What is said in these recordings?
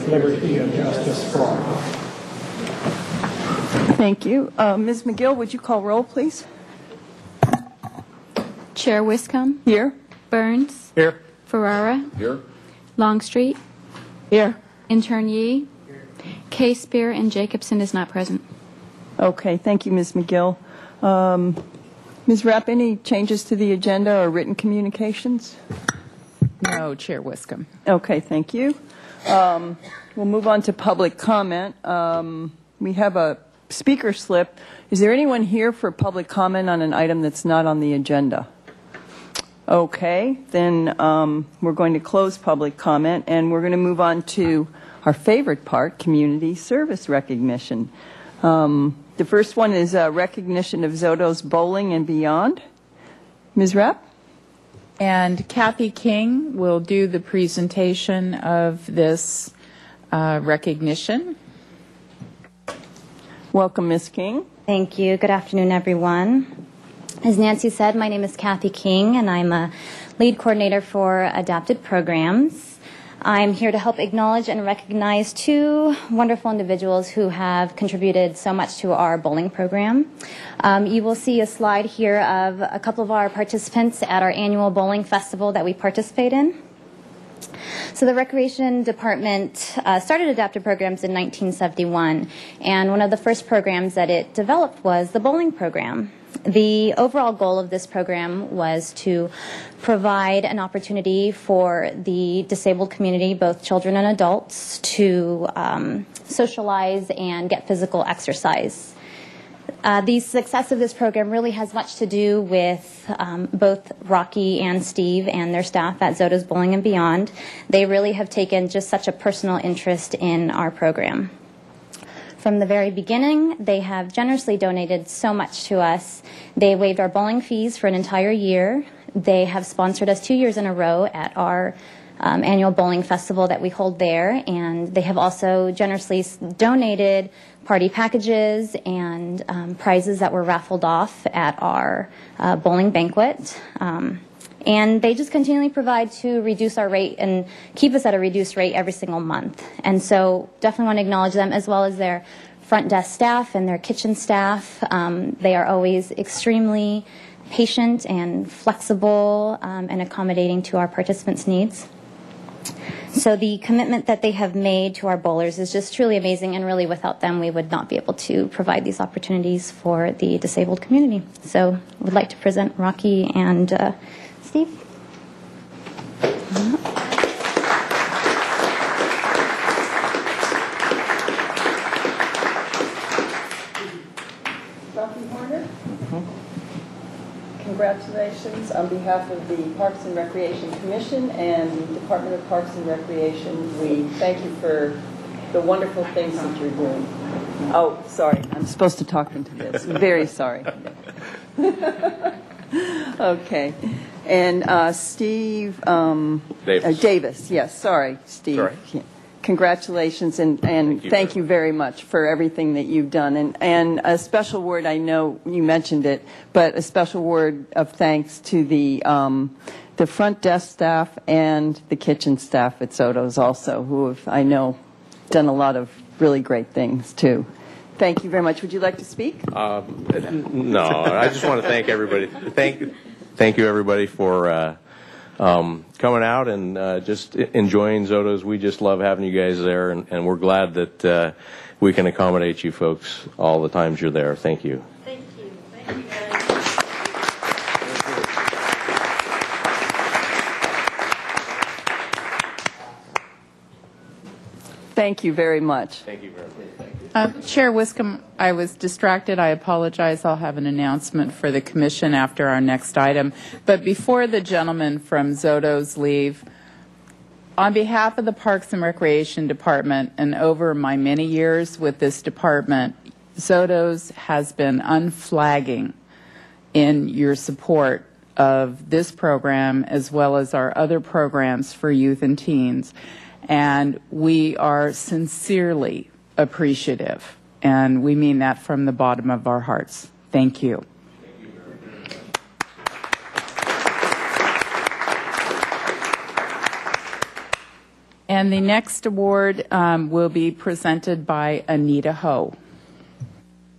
liberty, and justice for all. Thank you. Ms. McGill, would you call roll, please? Chair Wiscombe. Here. Burns. Here. Ferrara. Here. Longstreet. Here. Intern Yee. K. Spear, and Jacobson is not present. Okay, thank you, Ms. McGill. Ms. Rapp, any changes to the agenda or written communications? No, Chair Wiscombe. Okay, thank you. We'll move on to public comment. We have a speaker slip. Is there anyone here for public comment on an item that's not on the agenda? Okay, then we're going to close public comment, and we're going to move on to our favorite part, community service recognition. The first one is recognition of Zoto's Bowling and Beyond. Ms. Rapp? And Kathy King will do the presentation of this recognition. Welcome, Ms. King. Thank you. Good afternoon, everyone. As Nancy said, my name is Kathy King, and I'm a lead coordinator for adapted programs. I'm here to help acknowledge and recognize two wonderful individuals who have contributed so much to our bowling program. You will see a slide here of a couple of our participants at our annual bowling festival that we participate in. So the Recreation Department started adapted programs in 1971, and one of the first programs that it developed was the bowling program. The overall goal of this program was to provide an opportunity for the disabled community, both children and adults, to socialize and get physical exercise. The success of this program really has much to do with both Rocky and Steve and their staff at Zoto's Bowling and Beyond. They really have taken just such a personal interest in our program. From the very beginning, they have generously donated so much to us. They waived our bowling fees for an entire year. They have sponsored us 2 years in a row at our annual bowling festival that we hold there, and they have also generously donated party packages and prizes that were raffled off at our bowling banquet. And they just continually provide to reduce our rate and keep us at a reduced rate every single month. And so definitely want to acknowledge them, as well as their front desk staff and their kitchen staff. They are always extremely patient and flexible and accommodating to our participants' needs. So the commitment that they have made to our bowlers is just truly amazing, and really without them we would not be able to provide these opportunities for the disabled community. So I would like to present Rocky and Steve. Rocky Horner. Congratulations on behalf of the Parks and Recreation Commission and the Department of Parks and Recreation. We thank you for the wonderful things that you're doing. Oh, sorry. I'm supposed to talk into this. Very sorry. Okay. And Steve Davis. Yes, sorry, Steve. Sorry. Congratulations, and thank you very much for everything that you've done. And a special word, I know you mentioned it, but a special word of thanks to the front desk staff and the kitchen staff at Zoto's also, who have, I know, done a lot of really great things too. Thank you very much. Would you like to speak? No, I just want to thank everybody. Thank you, everybody, for coming out and just enjoying Zoto's. We just love having you guys there, and we're glad that we can accommodate you folks all the times you're there. Thank you. Thank you. Thank you, guys. Thank you very much. Thank you very much. Chair Wiscombe, I was distracted. I apologize. I'll have an announcement for the commission after our next item. But before the gentleman from Zoto's leave, on behalf of the Parks and Recreation Department and over my many years with this department, Zoto's has been unflagging in your support of this program as well as our other programs for youth and teens. And we are sincerely appreciative, and we mean that from the bottom of our hearts. Thank you. And the next award will be presented by Anita Ho.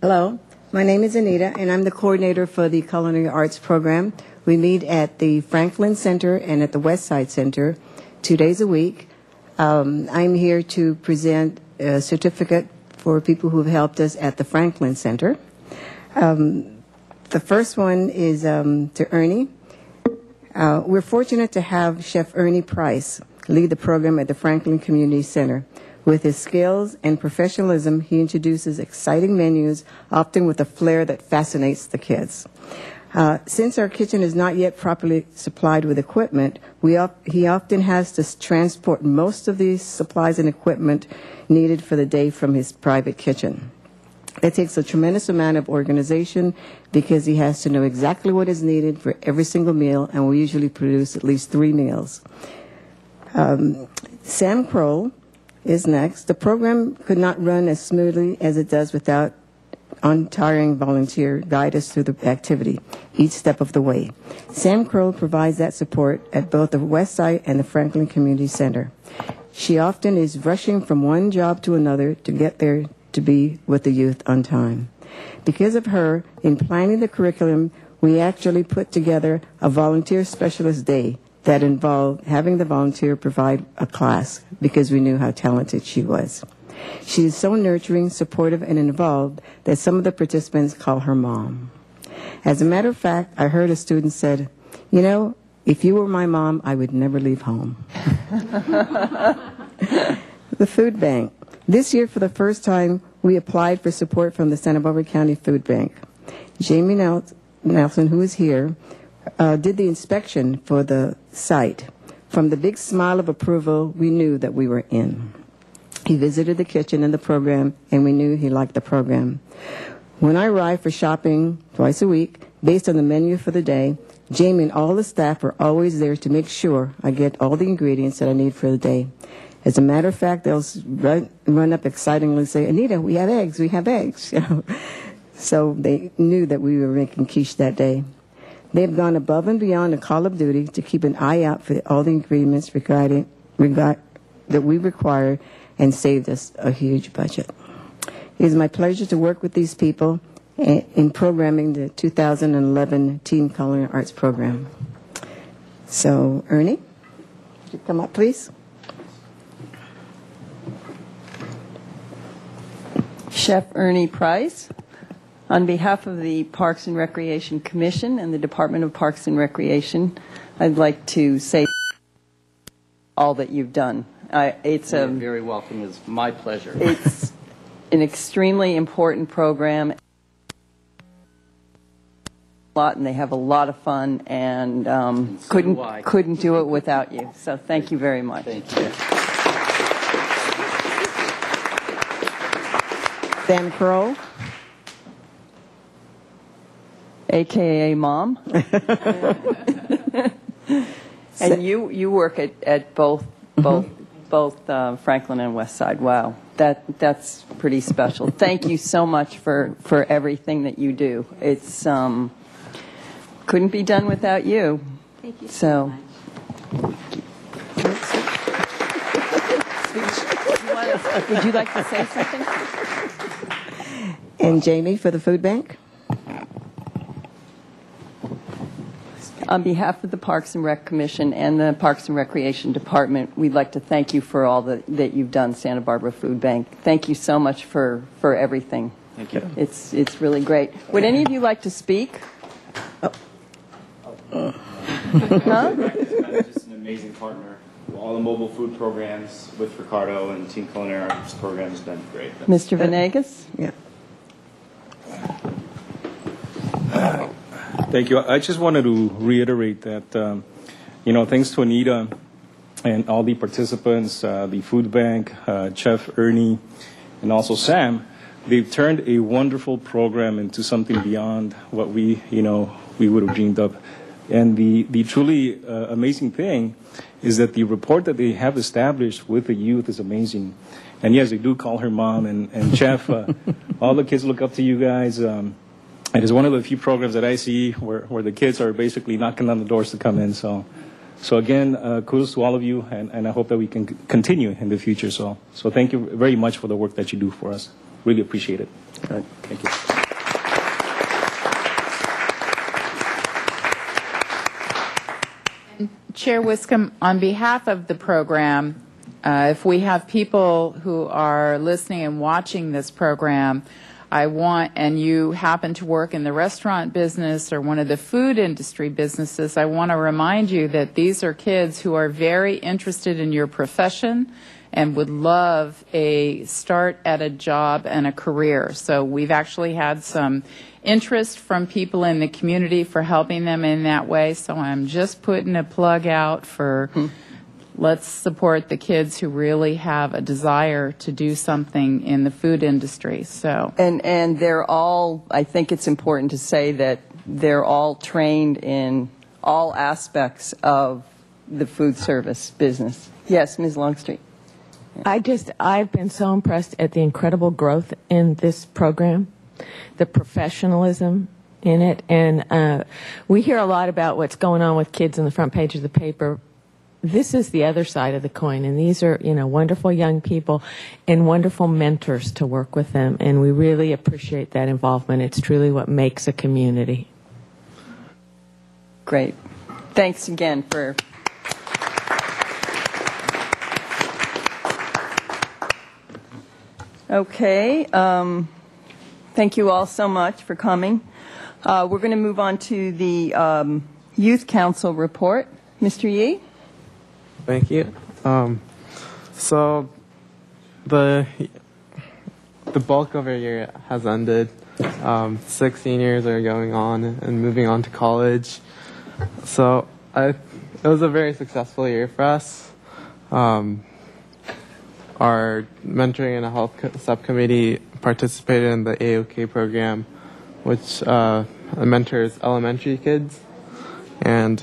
Hello, my name is Anita, and I'm the coordinator for the Culinary Arts Program. We meet at the Franklin Center and at the Westside Center 2 days a week. I'm here to present a certificate for people who have helped us at the Franklin Center. The first one is to Ernie. We're fortunate to have Chef Ernie Price lead the program at the Franklin Community Center. With his skills and professionalism, he introduces exciting menus, often with a flair that fascinates the kids. Since our kitchen is not yet properly supplied with equipment, he often has to transport most of these supplies and equipment needed for the day from his private kitchen. That takes a tremendous amount of organization because he has to know exactly what is needed for every single meal, and we usually produce at least 3 meals. Sam Kroll is next. The program could not run as smoothly as it does without untiring volunteer guide us through the activity each step of the way. Sam Kroll provides that support at both the West Side and the Franklin Community Center. She often is rushing from one job to another to get there to be with the youth on time. Because of her, in planning the curriculum, we actually put together a volunteer specialist day that involved having the volunteer provide a class because we knew how talented she was. She is so nurturing, supportive, and involved that some of the participants call her mom. As a matter of fact, I heard a student said, "You know, if you were my mom, I would never leave home." The food bank. This year, for the first time, we applied for support from the Santa Barbara County Food Bank. Jamie Nelson, who is here, did the inspection for the site. From the big smile of approval, we knew that we were in. He visited the kitchen and the program, and we knew he liked the program. When I arrived for shopping twice a week, based on the menu for the day, Jamie and all the staff are always there to make sure I get all the ingredients that I need for the day. As a matter of fact, they'll run up excitedly and say, "Anita, we have eggs, we have eggs." So they knew that we were making quiche that day. They've gone above and beyond the call of duty to keep an eye out for all the ingredients that we require and saved us a huge budget. It is my pleasure to work with these people in programming the 2011 Teen Culinary Arts Program. So, Ernie, would you come up, please? Chef Ernie Price, on behalf of the Parks and Recreation Commission and the Department of Parks and Recreation, I'd like to say all that you've done. You're very welcome. It's my pleasure. It's an extremely important program, and they have a lot of fun, and couldn't do it without you. So thank you very much. Thank you. Sam Kroll, AKA Mom. And you work at both Franklin and West Side. Wow, that's pretty special. Thank you so much for everything that you do. It's couldn't be done without you. Thank you so much. Would you like to say something? and Jamie for the food bank. On behalf of the Parks and Rec Commission and the Parks and Recreation Department, we'd like to thank you for all that you've done, Santa Barbara Food Bank. Thank you so much for everything. Thank you. It's really great. Would any of you like to speak? Huh? Just an amazing partner. All the mobile food programs with Ricardo and Teen Culinary Arts program has been great. Mr. Venegas? Yeah. Thank you. I just wanted to reiterate that, thanks to Anita and all the participants, the food bank, Chef Ernie, and also Sam, they've turned a wonderful program into something beyond what we would have dreamed of. And the truly amazing thing is that the rapport that they have established with the youth is amazing. And yes, they do call her mom and Chef. All the kids look up to you guys. It is one of the few programs that I see where the kids are basically knocking on the doors to come in. So So again, kudos to all of you, and I hope that we can continue in the future. So thank you very much for the work that you do for us. Really appreciate it. All right. Thank you. Chair Wiscombe, on behalf of the program, if we have people who are listening and watching this program, and you happen to work in the restaurant business or one of the food industry businesses, I want to remind you that these are kids who are very interested in your profession and would love a start at a job and a career. So we've actually had some interest from people in the community for helping them in that way. So I'm just putting a plug out for let's support the kids who really have a desire to do something in the food industry. So And they're all, I think it's important to say that they're all trained in all aspects of the food service business. Yes, Ms. Longstreet. I've been so impressed at the incredible growth in this program, the professionalism in it, and we hear a lot about what's going on with kids on the front page of the paper. This is the other side of the coin, and these are, wonderful young people and wonderful mentors to work with them, and we really appreciate that involvement. It's truly what makes a community. Great. Thanks again for... Okay. Thank you all so much for coming. We're going to move on to the Youth Council report. Mr. Yee? Thank you. So the bulk of our year has ended. 6 seniors are going on and moving on to college. So it was a very successful year for us. Our mentoring and health subcommittee participated in the AOK program, which mentors elementary kids, and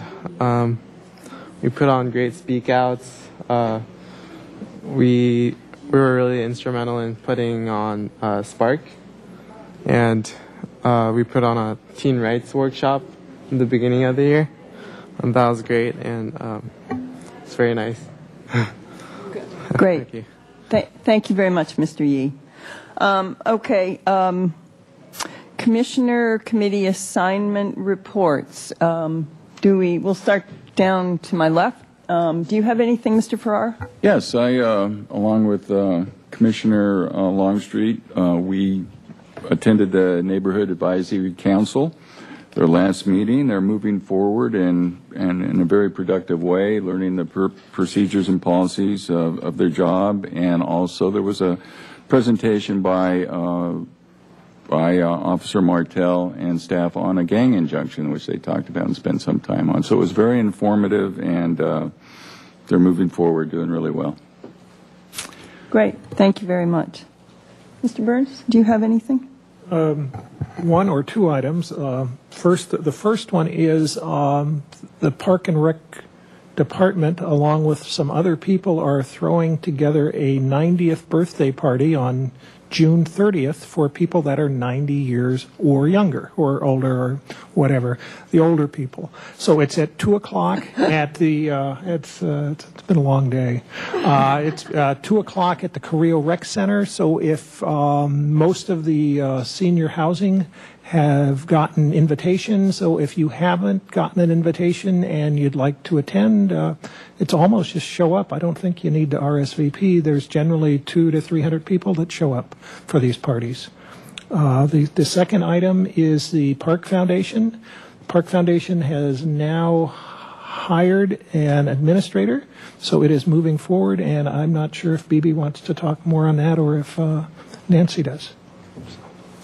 we put on great speak outs. We were really instrumental in putting on Spark, and we put on a teen rights workshop in the beginning of the year, and that was great, and it's very nice. Great. Thank you. Thank you very much, Mr. Yee. Okay. Commissioner committee assignment reports. We'll start down to my left. Do you have anything, Mr. Farrar? Yes, I, along with Commissioner Longstreet, we attended the Neighborhood Advisory Council, their last meeting. They're moving forward and in a very productive way, learning the procedures and policies of their job. And also there was a presentation by Officer Martell and staff on a gang injunction, which they talked about and spent some time on. So it was very informative, and they're moving forward, doing really well. Great. Thank you very much. Mr. Burns, do you have anything? One or two items. The first one is the Park and Rec Department, along with some other people, are throwing together a 90th birthday party on June 30th for people that are 90 years or younger, or older, or whatever, the older people. So it's at 2 o'clock at the, it's been a long day. It's 2 o'clock at the Carrillo Rec Center. So if most of the senior housing have gotten invitations, so if you haven't gotten an invitation and you'd like to attend, it's almost just show up. I don't think you need to RSVP. There's generally 200 to 300 people that show up for these parties. The second item is the Park Foundation. Park Foundation has now hired an administrator, so it is moving forward, and I'm not sure if Bibi wants to talk more on that or if Nancy does.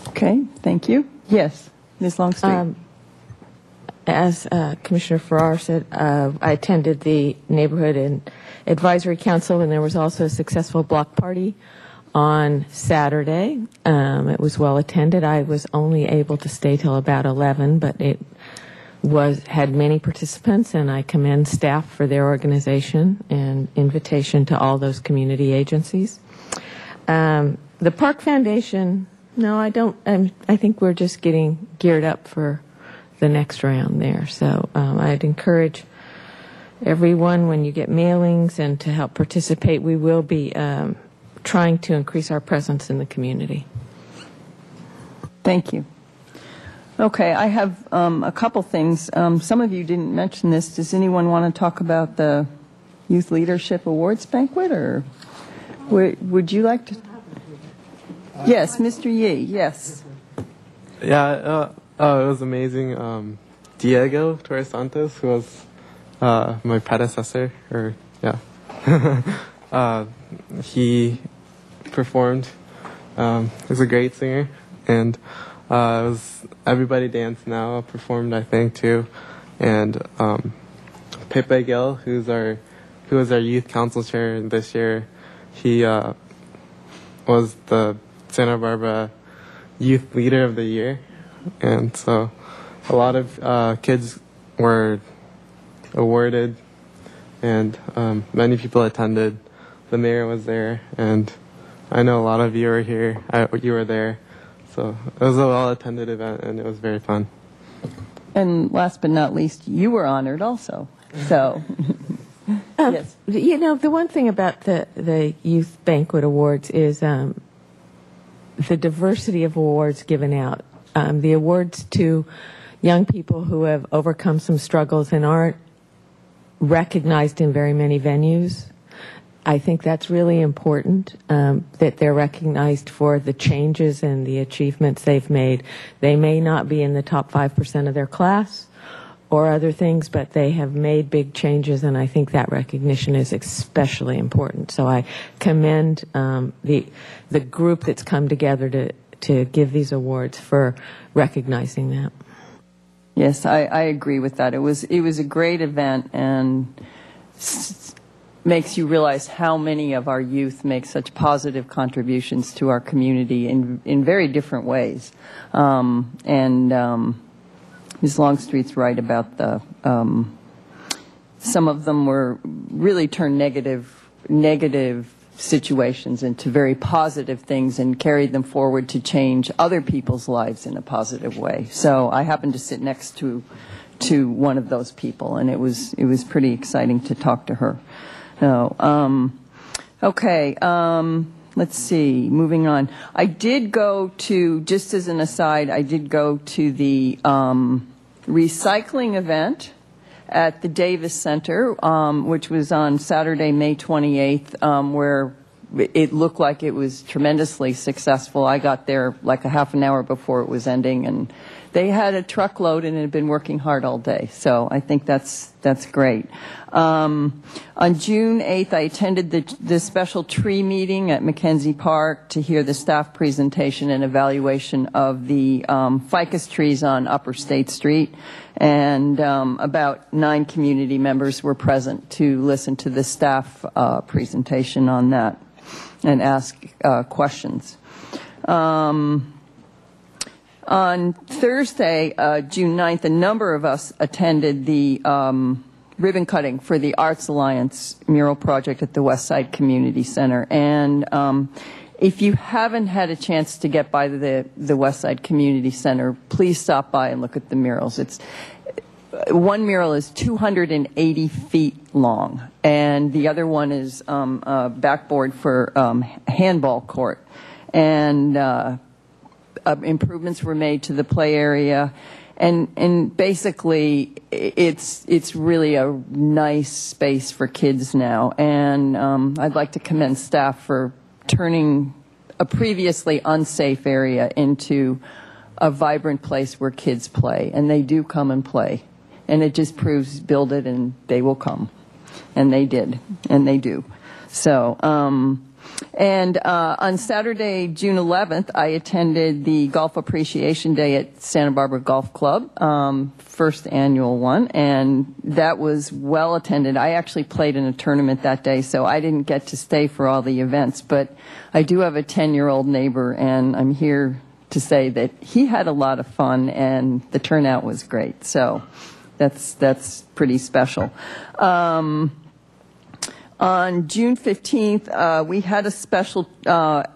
Okay, thank you. Yes, Ms. Longstreet. As Commissioner Farrar said, I attended the Neighborhood and Advisory Council, and there was also a successful block party on Saturday. It was well attended. I was only able to stay till about 11, but it had many participants, and I commend staff for their organization and invitation to all those community agencies. The Park Foundation, no, I don't. I think we're just getting geared up for the next round there. So I'd encourage everyone when you get mailings and to help participate. We will be trying to increase our presence in the community. Thank you. Okay, I have a couple things. Some of you didn't mention this. Does anyone want to talk about the Youth Leadership Awards banquet, or would you like to? Yes, Mr. Yee, yes. Yeah, it was amazing. Diego Torres Santos, who was my predecessor, he performed. He's a great singer, and it was Everybody Dance Now performed, I think, too, and Pepe Gil, who was our youth council chair this year, he was the Santa Barbara Youth Leader of the Year, and so a lot of kids were awarded, and many people attended. The mayor was there, and I know a lot of you were here. You were there, so it was a well-attended event, and it was very fun. And last but not least, you were honored also. So, yes. You know, the one thing about the Youth Banquet Awards is the diversity of awards given out. The awards to young people who have overcome some struggles and aren't recognized in very many venues. I think that's really important, that they're recognized for the changes and the achievements they've made. They may not be in the top 5% of their class or other things, but they have made big changes, and I think that recognition is especially important. So I commend the group that's come together to give these awards for recognizing that. Yes, I agree with that. It was a great event, and makes you realize how many of our youth make such positive contributions to our community in very different ways. Ms. Longstreet's right about the some of them were really turned negative situations into very positive things and carried them forward to change other people's lives in a positive way. So I happened to sit next to one of those people, and it was pretty exciting to talk to her. Okay, let's see, moving on. I did go to, just as an aside, I did go to the recycling event at the Davis Center, which was on Saturday, May 28th, where it looked like it was tremendously successful. I got there like a half an hour before it was ending, and they had a truckload and had been working hard all day. So I think that's great. On June 8th, I attended the special tree meeting at Mackenzie Park to hear the staff presentation and evaluation of the ficus trees on Upper State Street. And about 9 community members were present to listen to the staff presentation on that and ask questions. On Thursday, June 9th, a number of us attended the ribbon cutting for the Arts Alliance mural project at the Westside Community Center. And if you haven't had a chance to get by the Westside Community Center, please stop by and look at the murals. One mural is 280 feet long, and the other one is a backboard for handball court. And improvements were made to the play area, and basically it's really a nice space for kids now. And I'd like to commend staff for turning a previously unsafe area into a vibrant place where kids play, and they do come and play. And it just proves, build it and they will come. And they did, and they do. So, and on Saturday, June 11th, I attended the Golf Appreciation Day at Santa Barbara Golf Club, first annual one, and that was well attended. I actually played in a tournament that day, so I didn't get to stay for all the events, but I do have a 10-year-old neighbor, and I'm here to say that he had a lot of fun, and the turnout was great. So that's pretty special. On June 15th, we had a special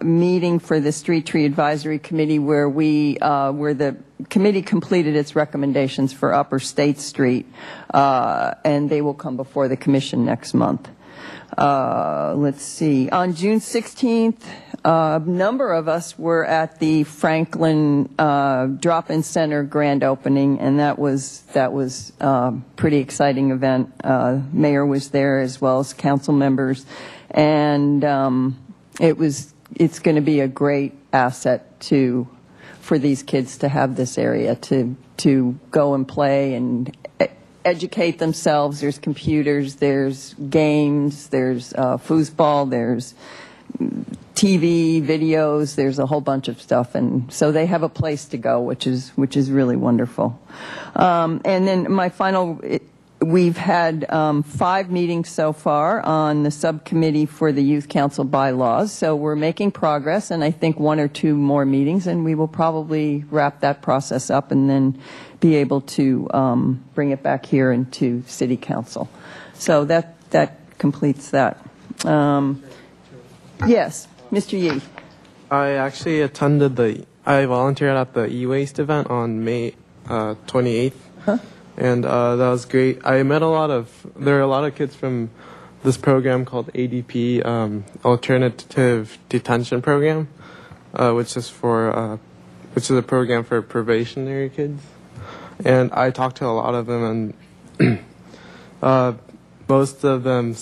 meeting for the Street Tree Advisory Committee where we where the committee completed its recommendations for Upper State Street, and they will come before the commission next month. Let's see. On June 16th, a number of us were at the Franklin Drop-In Center grand opening, and that was pretty exciting event. Mayor was there as well as council members, and it's going to be a great asset for these kids to have this area to go and play and educate themselves. There's computers, there's games, there's foosball, there's TV, videos, there's a whole bunch of stuff, and so they have a place to go, which is really wonderful. And then my final, we've had 5 meetings so far on the subcommittee for the Youth Council bylaws, so we're making progress, and I think 1 or 2 more meetings, and we will probably wrap that process up and then be able to bring it back here into City Council. So that completes that. Yes, Mr. Yee. I actually I volunteered at the e-waste event on May 28th. Huh? And that was great. I met there are a lot of kids from this program called ADP, Alternative Detention Program, which is a program for probationary kids. And I talked to a lot of them, and most of them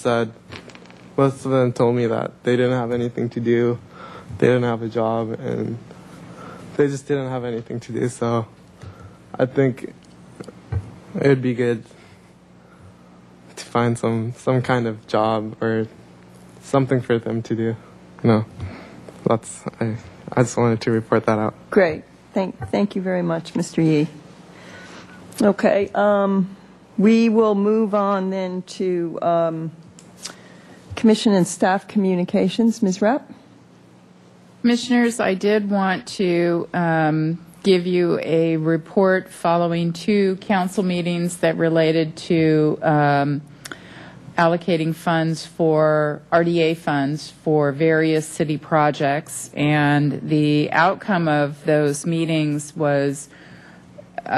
told me that they didn't have anything to do, they didn't have a job, and they just didn't have anything to do. So I think it would be good to find some kind of job or something for them to do. I just wanted to report that out. Great. Thank you very much, Mr. Yee. Okay. We will move on then to Commission and Staff Communications. Ms. Rapp? Commissioners, I did want to give you a report following 2 council meetings that related to allocating funds for RDA funds for various city projects, and the outcome of those meetings was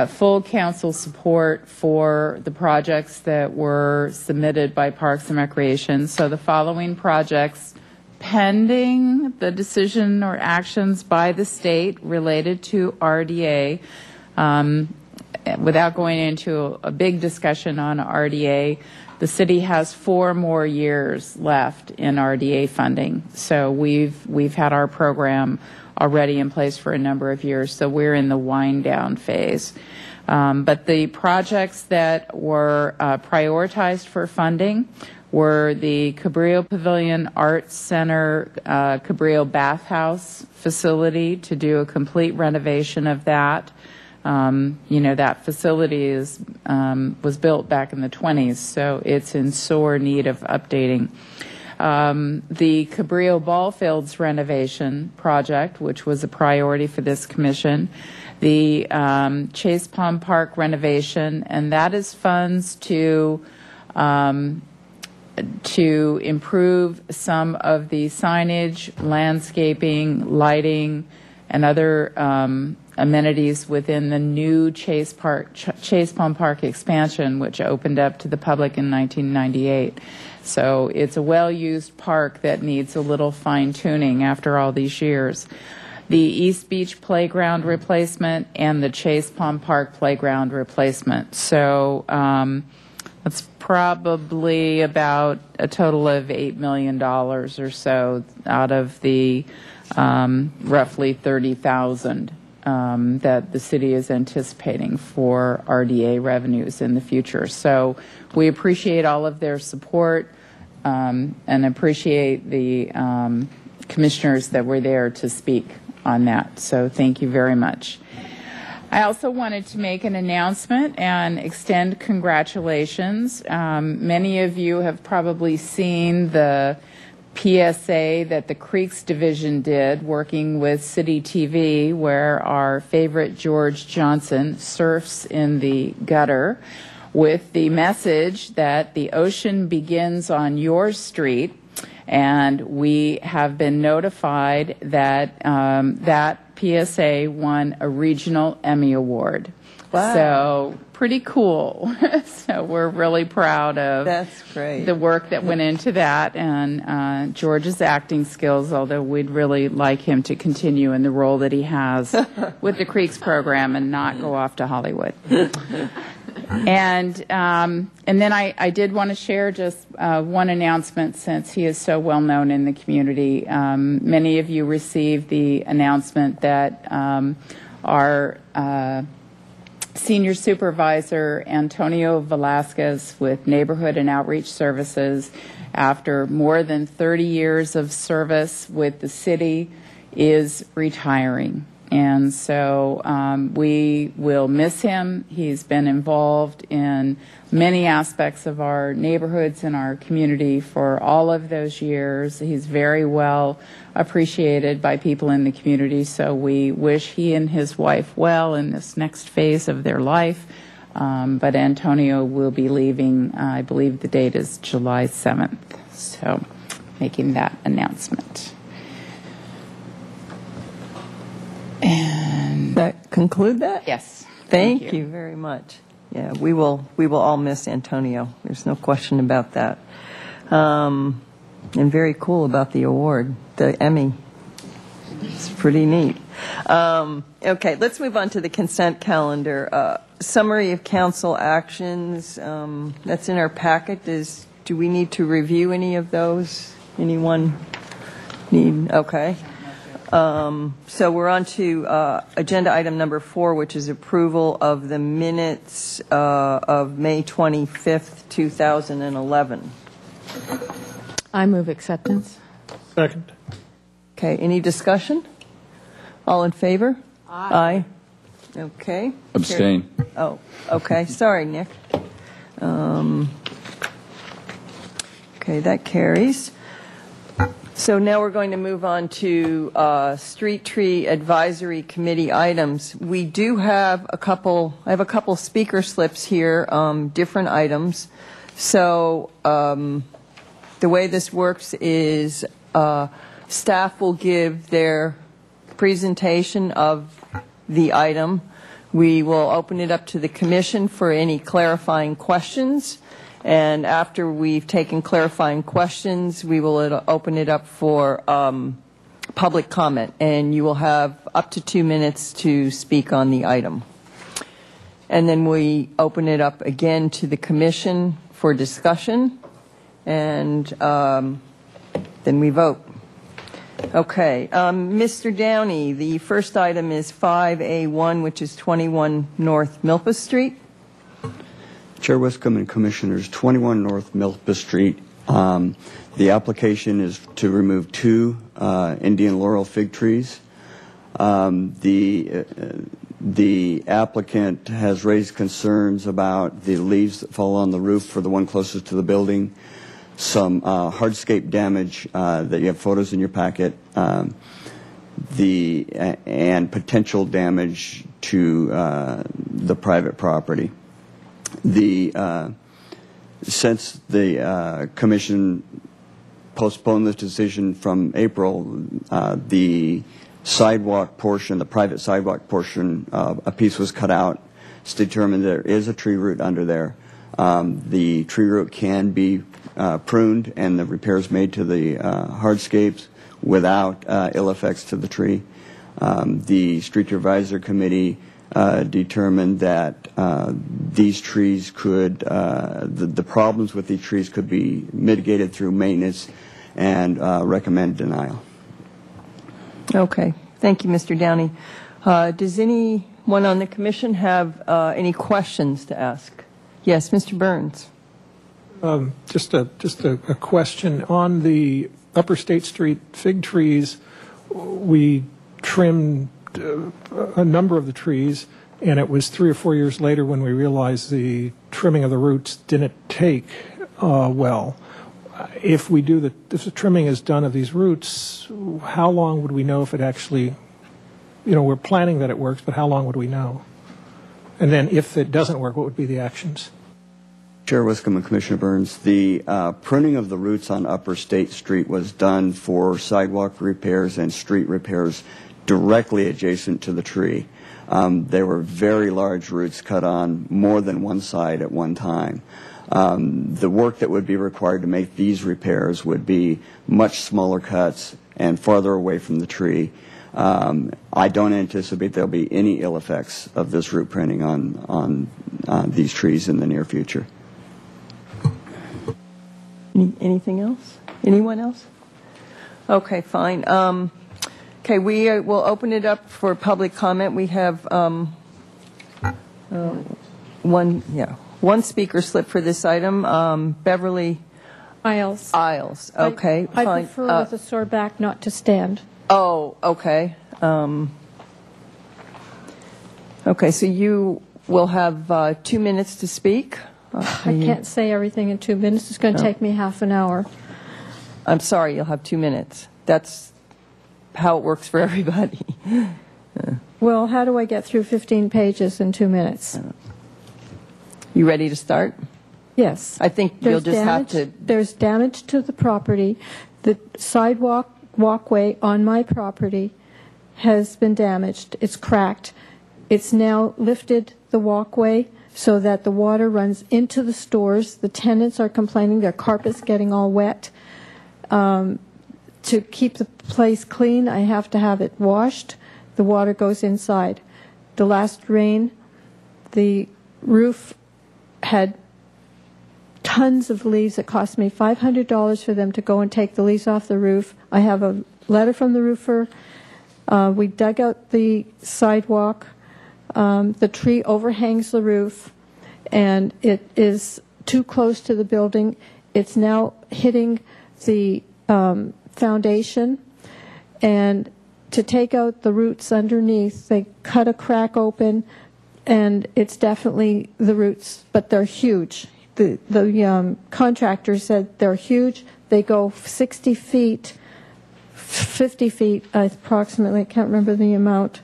full council support for the projects that were submitted by Parks and Recreation. So the following projects, pending the decision or actions by the state related to RDA, without going into a big discussion on RDA, the city has 4 more years left in RDA funding. So we've had our program already in place for a number of years, so we're in the wind down phase. But the projects that were prioritized for funding were the Cabrillo Pavilion Arts Center, Cabrillo Bathhouse facility to do a complete renovation of that. That facility was built back in the 20s, so it's in sore need of updating. The Cabrillo Ball Fields renovation project, which was a priority for this commission, the Chase Palm Park renovation, and that is funds to improve some of the signage, landscaping, lighting, and other amenities within the new Chase Palm Park expansion, which opened up to the public in 1998. So it's a well-used park that needs a little fine-tuning after all these years. The East Beach Playground replacement and the Chase Palm Park Playground replacement. So that's probably about a total of $8 million or so out of the roughly $30,000 that the city is anticipating for RDA revenues in the future. So we appreciate all of their support and appreciate the commissioners that were there to speak on that. So thank you very much. I also wanted to make an announcement and extend congratulations. Many of you have probably seen the PSA that the Creeks Division did working with City TV, where our favorite George Johnson surfs in the gutter with the message that the ocean begins on your street. And we have been notified that that PSA won a regional Emmy Award. Wow. So pretty cool. So we're really proud of That's great. the work that went into that, and George's acting skills, although we'd really like him to continue in the role that he has with the Creeks program and not go off to Hollywood. And then I did want to share just one announcement, since he is so well known in the community. Many of you received the announcement that our Senior Supervisor Antonio Velasquez with Neighborhood and Outreach Services, after more than 30 years of service with the city, is retiring. And so we will miss him. He's been involved in many aspects of our neighborhoods and our community for all of those years. He's very well appreciated by people in the community, so we wish he and his wife well in this next phase of their life. But Antonio will be leaving, I believe the date is July 7th, so making that announcement. And that conclude that? Yes. Thank you very much. Yeah, we will all miss Antonio. There's no question about that. And very cool about the award, the Emmy. It's pretty neat. Okay, let's move on to the consent calendar. Summary of council actions, that's in our packet. Do we need to review any of those? Anyone need? Okay. So we're on to agenda item number 4, which is approval of the minutes of May 25th, 2011. I move acceptance. Second. Okay, any discussion? All in favor? Aye. Okay. Abstain. Oh, okay. Sorry, Nick. Okay, that carries. So now we're going to move on to Street Tree Advisory Committee items. We do have a couple speaker slips here, different items. So the way this works is staff will give their presentation of the item. We will open it up to the commission for any clarifying questions. And after we've taken clarifying questions, we will open it up for public comment. And you will have up to 2 minutes to speak on the item. And then we open it up again to the commission for discussion. And then we vote. Okay. Mr. Downey, the first item is 5A1, which is 21 North Milpas Street. Chair Wiscombe and Commissioners, 21 North Milpas Street. The application is to remove 2 Indian laurel fig trees. The applicant has raised concerns about the leaves that fall on the roof for the one closest to the building, some hardscape damage that you have photos in your packet, and potential damage to the private property. Since the commission postponed this decision from April, the sidewalk portion, the private sidewalk portion, a piece was cut out. It's determined there is a tree root under there. The tree root can be pruned and the repairs made to the hardscapes without ill effects to the tree. The Street Advisory Committee determined that these trees could, the problems with these trees could be mitigated through maintenance and recommend denial. Okay. Thank you, Mr. Downey. Does anyone on the commission have any questions to ask? Yes, Mr. Burns. Just a question. On the Upper State Street fig trees, we trimmed a number of the trees, and it was 3 or 4 years later when we realized the trimming of the roots didn't take well. If the trimming is done of these roots, how long would we know if it actually, we're planning that it works, but how long would we know? And then if it doesn't work, what would be the actions? Chair Wiscombe and Commissioner Burns, the pruning of the roots on Upper State Street was done for sidewalk repairs and street repairs directly adjacent to the tree. There were very large roots cut on more than one side at one time. The work that would be required to make these repairs would be much smaller cuts and farther away from the tree. I don't anticipate there'll be any ill effects of this root printing on these trees in the near future. Anything else? Anyone else? Okay, fine. Okay, we will open it up for public comment. We have one speaker slip for this item. Beverly Isles. Isles. Okay, I fine. prefer with a sore back not to stand. Oh, okay. Okay, so you will have 2 minutes to speak. I can't say everything in 2 minutes. It's going to take me half an hour. I'm sorry, you'll have 2 minutes. That's how it works for everybody. Well, how do I get through 15 pages in 2 minutes? You ready to start? Yes. I think you'll just have to... There's damage to the property. The walkway on my property has been damaged. It's cracked. It's now lifted the walkway so that the water runs into the stores. The tenants are complaining their carpet's getting all wet. To keep the place clean, I have to have it washed. The water goes inside. The last rain, the roof had tons of leaves. It cost me $500 for them to go and take the leaves off the roof. I have a letter from the roofer. We dug out the sidewalk. The tree overhangs the roof, and it is too close to the building. It's now hitting the foundation, and to take out the roots underneath, they cut a crack open, and it's definitely the roots, but they're huge. The contractor said they're huge. They go 60 feet, 50 feet approximately. I can't remember the amount.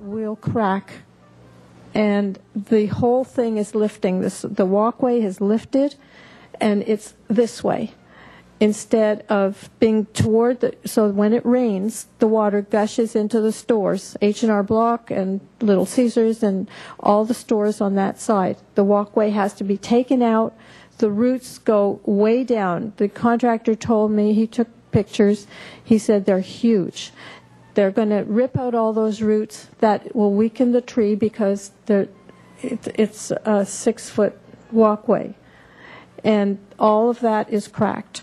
Will crack, and the whole thing is lifting. The walkway has lifted, and it's this way instead of being toward the. So when it rains, the water gushes into the stores, H&R Block and Little Caesars and all the stores on that side. The walkway has to be taken out. The roots go way down. The contractor told me, he took pictures. He said they're huge. They're going to rip out all those roots. That will weaken the tree because it's a 6-foot walkway. And all of that is cracked.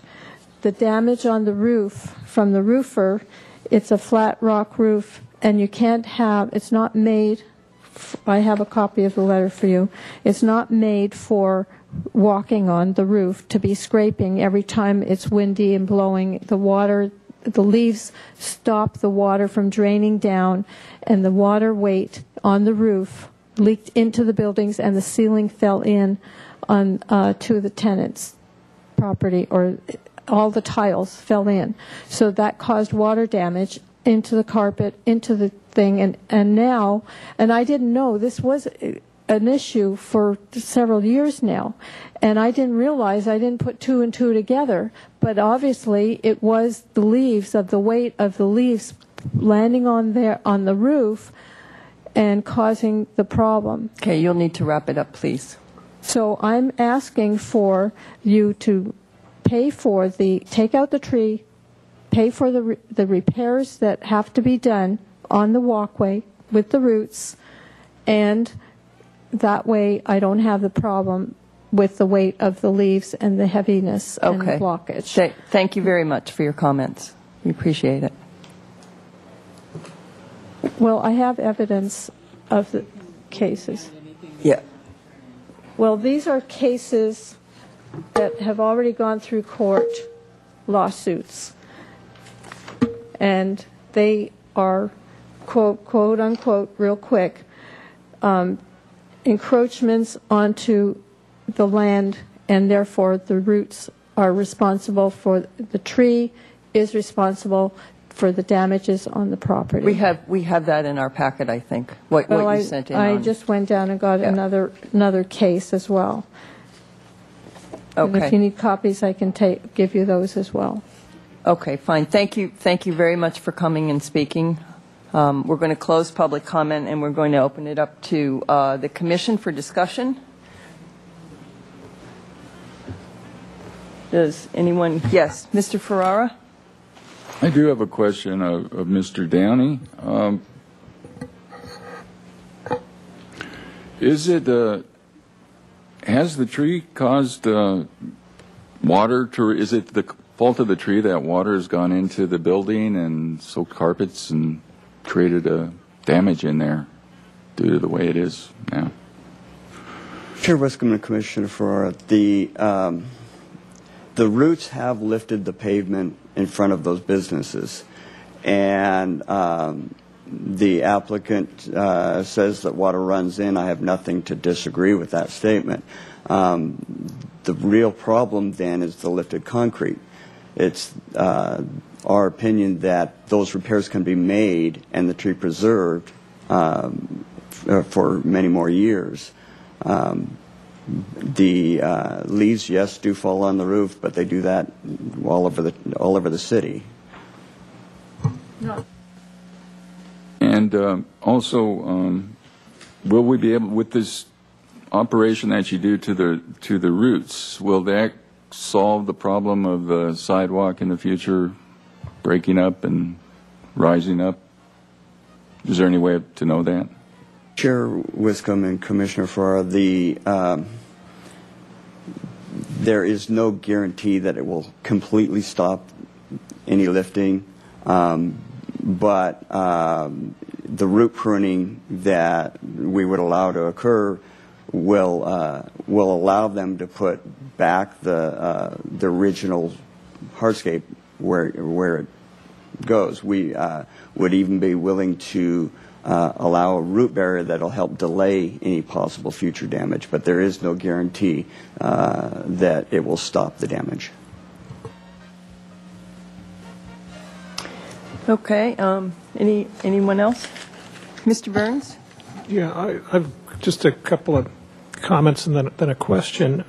The damage on the roof from the roofer, it's a flat rock roof, and you can't have, it's not made, I have a copy of the letter for you, it's not made for walking on the roof to be scraping every time it's windy and blowing. The water, the leaves stop the water from draining down, and the water weight on the roof leaked into the buildings, and the ceiling fell in on to the tenant's property, or all the tiles fell in. So that caused water damage into the carpet, into the thing, and now, and I didn't know this was an issue for several years now, and I didn't realize, I didn't put two and two together, but obviously it was the leaves, of the weight of the leaves landing on the roof and causing the problem. Okay, you'll need to wrap it up, please. So I'm asking for you to pay for take out the tree, pay for the repairs that have to be done on the walkway with the roots, and that way I don't have the problem with the weight of the leaves and the heaviness and the blockage. Thank you very much for your comments. We appreciate it. Well, I have evidence of the cases. Yeah. Well, these are cases that have already gone through court, lawsuits, and they are, quote unquote, real quick, encroachments onto the land, and therefore the roots are responsible for, the tree is responsible for the damages on the property. We have that in our packet, I think, what you sent in I on. just went down and got another case as well. And if Okay. you need copies, I can give you those as well. Okay, fine. Thank you very much for coming and speaking. We're going to close public comment, and we're going to open it up to the commission for discussion. Does anyone? Yes, Mr. Ferrara? I do have a question of Mr. Downey. Has the tree caused water to, is it the fault of the tree that water has gone into the building and soaked carpets and created a damage in there due to the way it is now? Chair Wiscombe and Commissioner Ferrara, the roots have lifted the pavement in front of those businesses, and the applicant says that water runs in. I have nothing to disagree with that statement. The real problem then is the lifted concrete. It's our opinion that those repairs can be made and the tree preserved for many more years. The leaves, yes, do fall on the roof, but they do that all over the city. No. And also, will we be able, with this operation that you do to the roots, will that solve the problem of the sidewalk in the future breaking up and rising up? Is there any way to know that? Chair Wiscombe and Commissioner Ferrara, there is no guarantee that it will completely stop any lifting, but the root pruning that we would allow to occur will allow them to put back the original hardscape where it goes. We would even be willing to allow a root barrier that will help delay any possible future damage, but there is no guarantee that it will stop the damage. Okay. Anyone else? Mr. Burns? Yeah, I've just a couple of comments and then a question.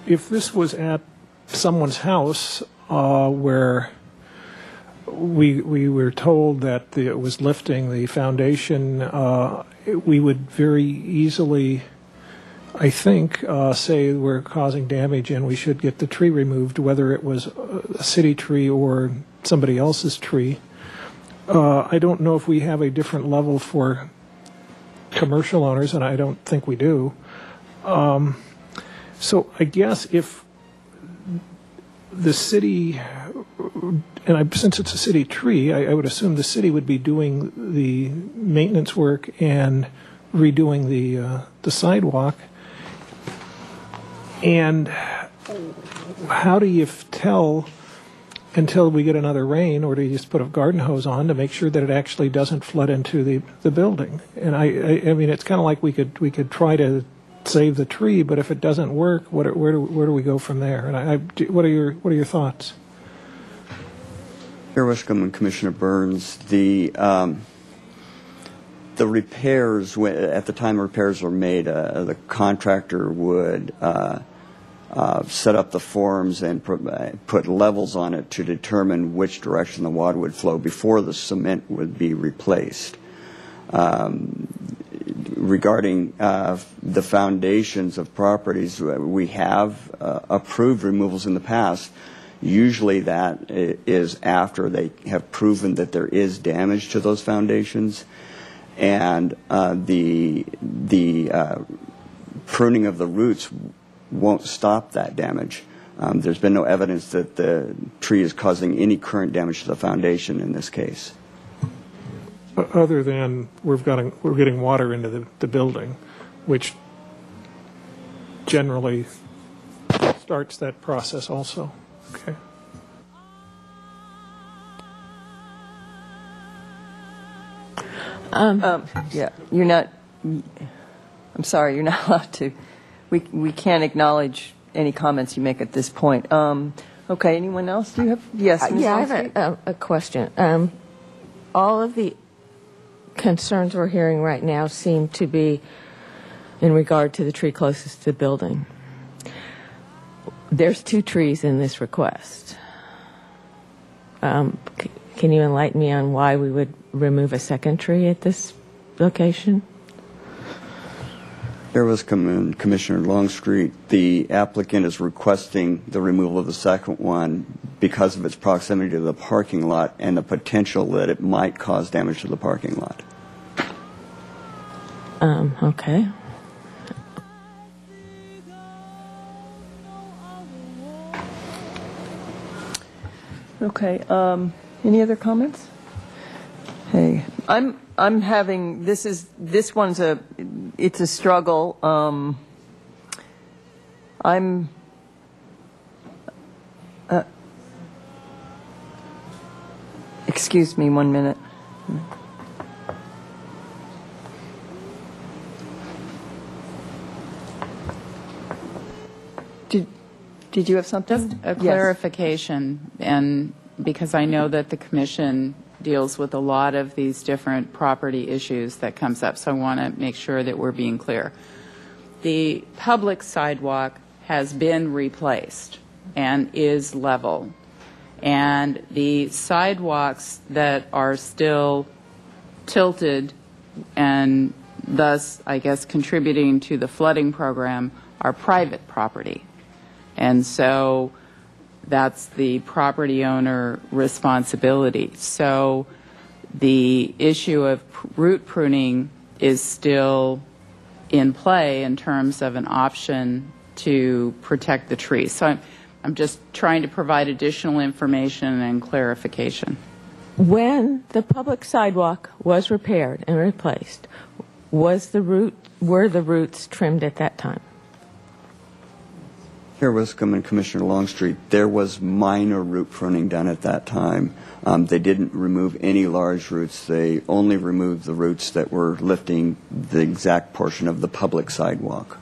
If this was at someone's house where we were told that it was lifting the foundation, we would very easily, I think, say we're causing damage and we should get the tree removed, whether it was a city tree or somebody else's tree. I don't know if we have a different level for commercial owners, and I don't think we do. So I guess if the city, and since it's a city tree, I would assume the city would be doing the maintenance work and redoing the sidewalk. And how do you tell until we get another rain, or do you just put a garden hose on to make sure that it actually doesn't flood into the building? And I mean, it's kind of like we could try to save the tree, but if it doesn't work, where do we go from there? And what are your thoughts? Chair Wiscombe and Commissioner Burns, the repairs, at the time repairs were made, the contractor would set up the forms and put levels on it to determine which direction the water would flow before the cement would be replaced. Regarding the foundations of properties, we have approved removals in the past. Usually that is after they have proven that there is damage to those foundations, and the pruning of the roots won't stop that damage. There's been no evidence that the tree is causing any current damage to the foundation in this case. Other than we're getting water into the building, which generally starts that process also. Okay. Yeah, you're not. I'm sorry, you're not allowed to. We can't acknowledge any comments you make at this point. Okay, anyone else? Do you have? Yes, Ms. Yeah, I Longstreet? have a question. All of the concerns we're hearing right now seem to be in regard to the tree closest to the building. There's 2 trees in this request. Can you enlighten me on why we would remove a second tree at this location? There was Commissioner Longstreet. The applicant is requesting the removal of the second one because of its proximity to the parking lot and the potential that it might cause damage to the parking lot. Okay. Okay. Any other comments? Hey, I'm having this one's it's a struggle. Excuse me 1 minute. Did you have something? Just a clarification, and because I know that the commission deals with a lot of these different property issues that comes up, so I want to make sure that we're being clear. The public sidewalk has been replaced and is level, and the sidewalks that are still tilted and thus, I guess, contributing to the flooding program are private property. And so that's the property owner responsibility. So the issue of root pruning is still in play in terms of an option to protect the trees. So I'm just trying to provide additional information and clarification. When the public sidewalk was repaired and replaced, were the roots trimmed at that time? Here was Commissioner Longstreet. There was minor root pruning done at that time. They didn't remove any large roots. They only removed the roots that were lifting the exact portion of the public sidewalk.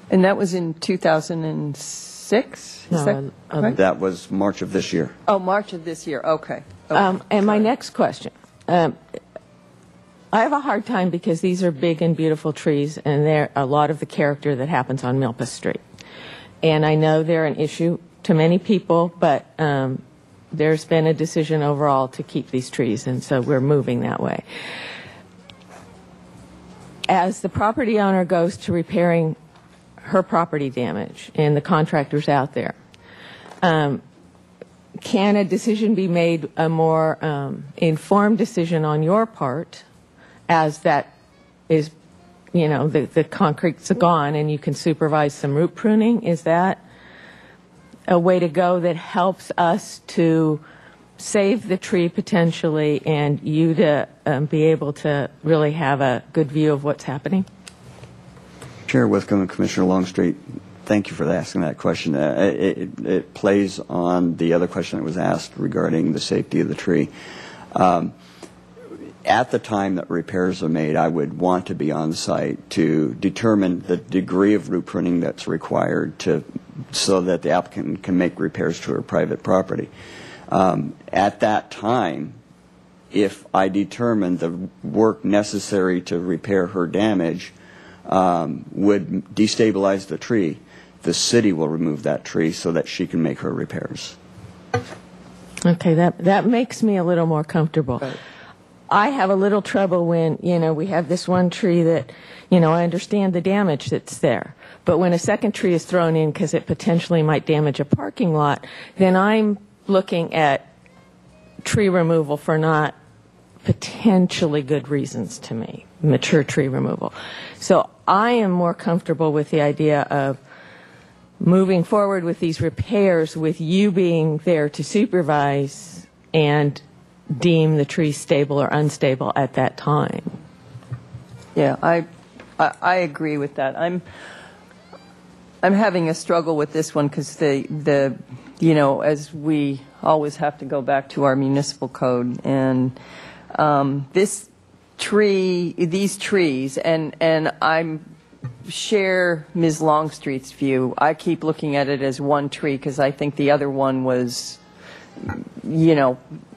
And that was in 2006? No, that was March of this year. Oh, March of this year. Okay. And my next question. I have a hard time because these are big and beautiful trees, and they're a lot of the character that happens on Milpas Street. And I know they're an issue to many people, but there's been a decision overall to keep these trees, and so we're moving that way. As the property owner goes to repairing her property damage, and the contractor's out there, can a decision be made, a more informed decision on your part, as that is, you know, the concrete's gone and you can supervise some root pruning? Is that a way to go that helps us to save the tree potentially and you to be able to really have a good view of what's happening? Chair Withcomb and Commissioner Longstreet, thank you for asking that question. It plays on the other question that was asked regarding the safety of the tree. At the time that repairs are made, I would want to be on site to determine the degree of root pruning that's required so that the applicant can make repairs to her private property. At that time, if I determine the work necessary to repair her damage would destabilize the tree, the city will remove that tree so that she can make her repairs. Okay, that makes me a little more comfortable. Right. I have a little trouble when, you know, we have this one tree that, you know, I understand the damage that's there. But when a second tree is thrown in because it potentially might damage a parking lot, then I'm looking at tree removal for not potentially good reasons to me, mature tree removal. So I am more comfortable with the idea of moving forward with these repairs with you being there to supervise and deem the tree stable or unstable at that time. Yeah, I agree with that. I'm having a struggle with this one because the you know, as we always have to go back to our municipal code, and these trees, and share Ms. Longstreet's view. I keep looking at it as one tree because I think the other one was,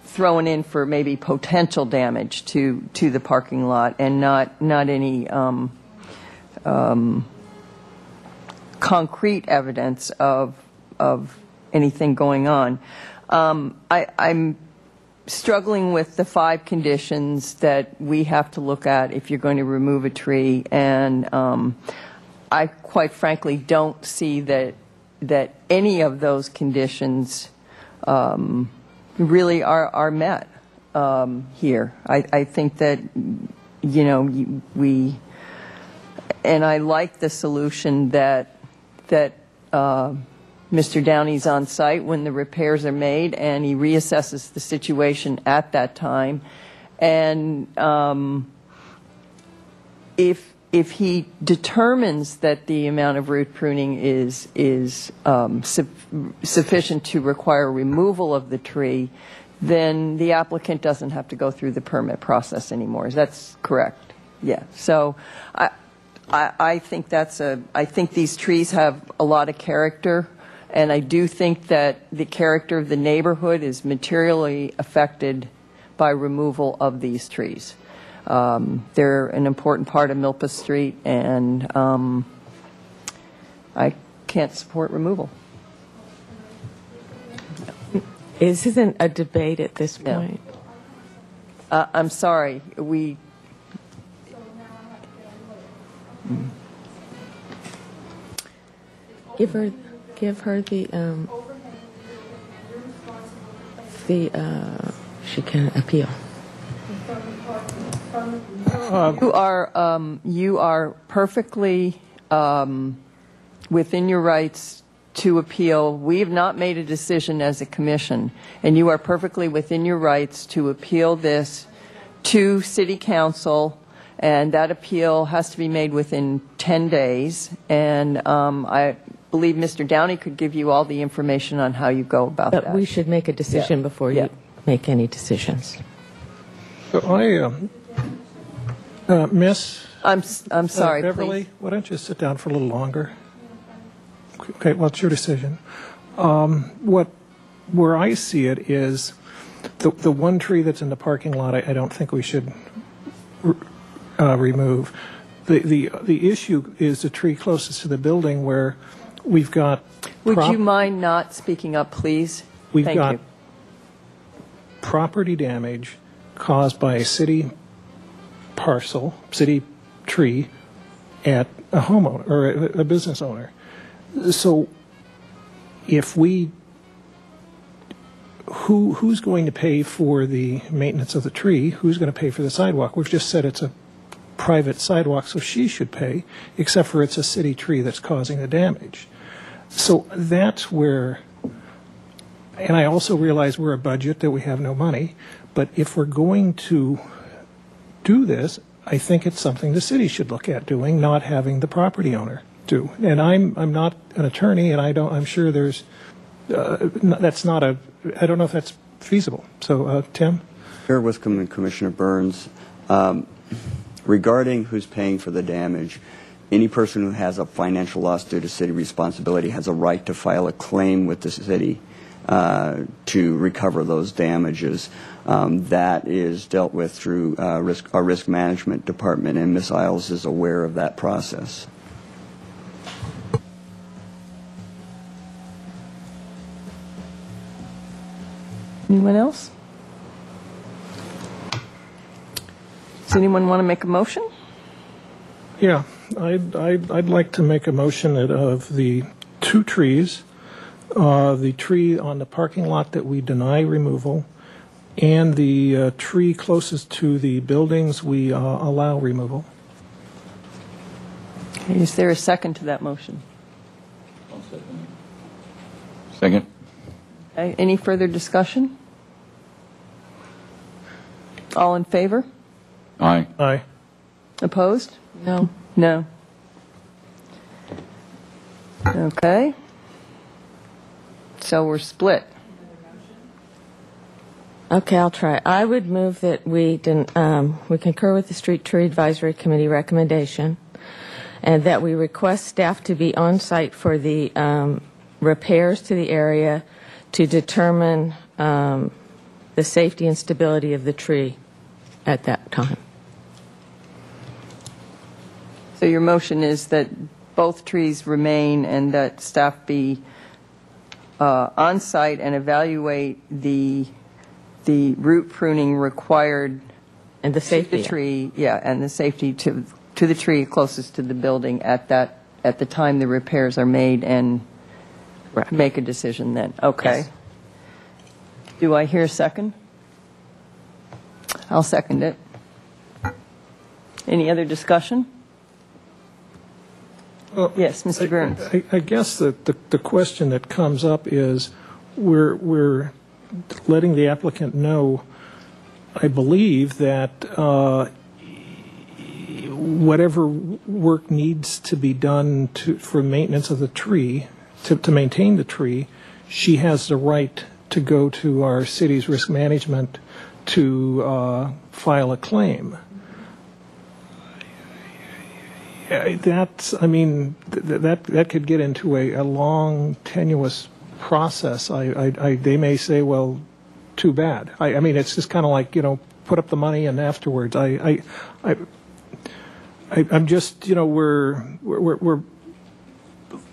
thrown in for maybe potential damage to the parking lot and not any concrete evidence of anything going on. I'm struggling with the 5 conditions that we have to look at if you're going to remove a tree, and I quite frankly don't see that any of those conditions really are met here. I think that we, and I like the solution that Mr. Downey's on site when the repairs are made, and he reassesses the situation at that time. And if he determines that the amount of root pruning is sufficient to require removal of the tree, then the applicant doesn't have to go through the permit process anymore. That's correct. Yeah. So I think I think these trees have a lot of character. And I do think that the character of the neighborhood is materially affected by removal of these trees. They're an important part of Milpa Street, and I can't support removal. This isn't a debate at this point. I'm sorry. Give her the she can appeal. You are perfectly within your rights to appeal. We have not made a decision as a commission, and you are perfectly within your rights to appeal this to City Council, and that appeal has to be made within 10 days. And I believe Mr. Downey could give you all the information on how you go about that. But we should make a decision before you make any decisions. So Miss I'm sorry, Beverly, please. why don't you sit down for a little longer? Okay, well, it's your decision. Where I see it is the one tree that's in the parking lot, I don't think we should remove. The issue is the tree closest to the building where we've got... Would you mind not speaking up, please? We've Thank got you. property damage caused by a city parcel, city tree, at a homeowner or a business owner. So if we... Who's going to pay for the maintenance of the tree? Who's going to pay for the sidewalk? We've just said it's a private sidewalk, so she should pay, except for it's a city tree that's causing the damage. So that's where, and I also realize we're a budget, that we have no money, but if we're going to do this, I think it's something the city should look at doing, not having the property owner do. And I'm not an attorney, and I'm sure there's, that's not a, I don't know if that's feasible. So, Tim? Chair Wiscombe and Commissioner Burns, regarding who's paying for the damage, any person who has a financial loss due to city responsibility has a right to file a claim with the city to recover those damages. That is dealt with through our risk management department, and Ms. Isles is aware of that process. Anyone else? Does anyone want to make a motion? Yeah, I'd like to make a motion that of the two trees, the tree on the parking lot that we deny removal, and the tree closest to the buildings we allow removal. Okay, is there a second to that motion? Second. Okay, any further discussion? All in favor? Aye. Aye. Opposed? No. No. Okay. So we're split. Okay, I'll try. I would move that we concur with the Street Tree Advisory Committee recommendation and that we request staff to be on site for the repairs to the area to determine the safety and stability of the tree at that time. So your motion is that both trees remain and that staff be on site and evaluate the root pruning required and the safety to the tree, and the safety to the tree closest to the building at the time the repairs are made, and make a decision then. Okay. Yes. Do I hear a second? I'll second it. Any other discussion? Yes, Mr. Burns. I guess that the question that comes up is we're letting the applicant know, I believe, that whatever work needs to be done for maintenance of the tree, to maintain the tree, she has the right to go to our city's risk management to file a claim. That could get into a long, tenuous process. They may say, well, too bad. I mean, it's just kind of like, put up the money and afterwards. I'm just, we're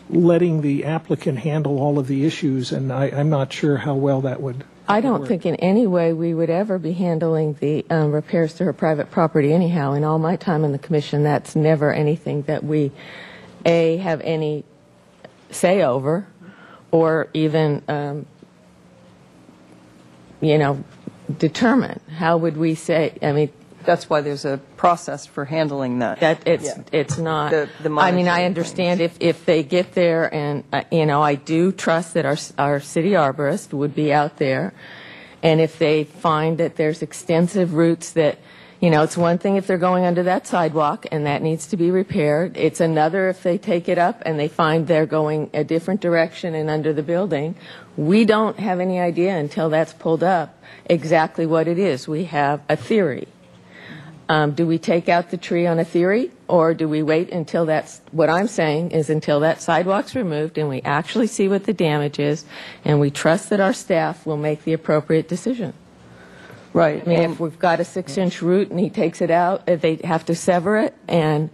letting the applicant handle all of the issues, and I'm not sure how well that would. I don't think in any way we would ever be handling the repairs to her private property anyhow. In all my time in the commission, that's never anything that we, have any say over, or even, determine. How would we say, that's why there's a process for handling that. It's not. The I understand if they get there, and I do trust that our city arborist would be out there, and if they find that there's extensive roots that, it's one thing if they're going under that sidewalk and that needs to be repaired. It's another if they take it up and they find they're going a different direction and under the building. We don't have any idea until that's pulled up exactly what it is. We have a theory. Do we take out the tree on a theory, or do we wait until what I'm saying is until that sidewalk's removed and we actually see what the damage is, and we trust that our staff will make the appropriate decision? Right. If we've got a 6-inch root and he takes it out, they have to sever it, and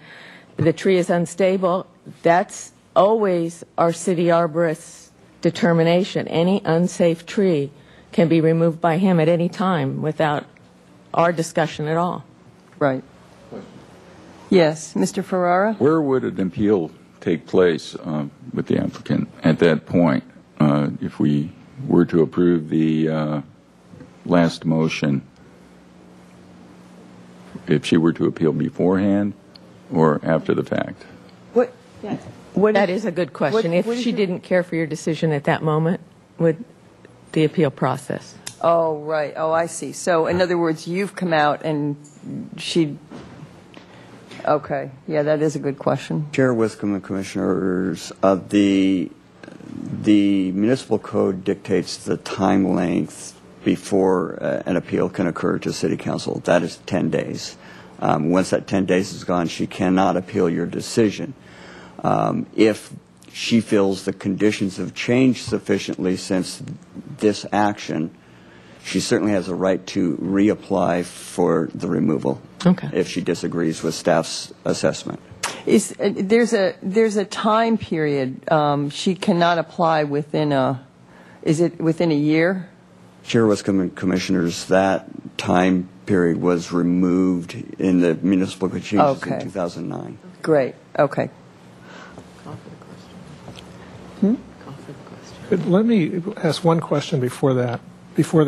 the tree is unstable, that's always our city arborist's determination. Any unsafe tree can be removed by him at any time without our discussion at all. Right. Yes, Mr. Ferrara? Where would an appeal take place with the applicant at that point if we were to approve the last motion? If she were to appeal beforehand or after the fact? That is a good question. If she didn't care for your decision at that moment, would the appeal process? Oh, right. Oh, I see. So, in other words, you've come out and okay. Yeah, that is a good question. Chair Wiscombe and Commissioners, the municipal code dictates the time length before an appeal can occur to City Council. That is 10 days. Once that 10 days is gone, she cannot appeal your decision. If she feels the conditions have changed sufficiently since this action, she certainly has a right to reapply for the removal if she disagrees with staff's assessment. There's a time period. She cannot apply is it within a year? Chair Wiscombe and Commissioners, that time period was removed in the municipal code changes in 2009. Great. Okay. Let me ask one question before the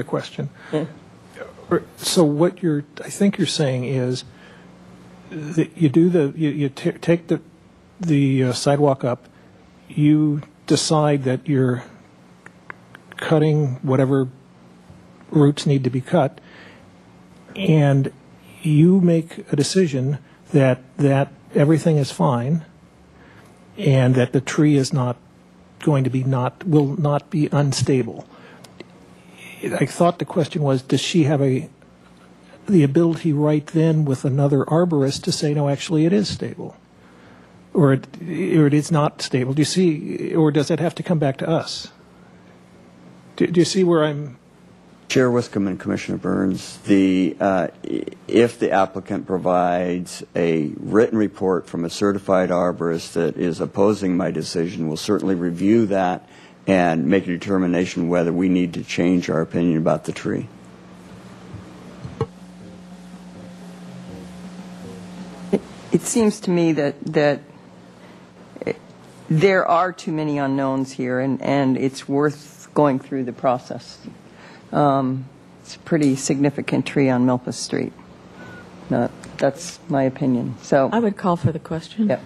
question. Yeah. So what I think you're saying is that you take the sidewalk up, you decide that you're cutting whatever roots need to be cut, and you make a decision that everything is fine, and that the tree is not going to be will not be unstable. I thought the question was, does she have the ability right then with another arborist to say, no, actually it is stable? or it is not stable? Do you see, or does it have to come back to us? Do you see where I'm? Chair Wiscombe and Commissioner Burns, if the applicant provides a written report from a certified arborist that is opposing my decision, we'll certainly review that and make a determination whether we need to change our opinion about the tree. It seems to me that there are too many unknowns here, and it's worth going through the process. It's a pretty significant tree on Milpas Street. That's my opinion. So I would call for the question. Yep.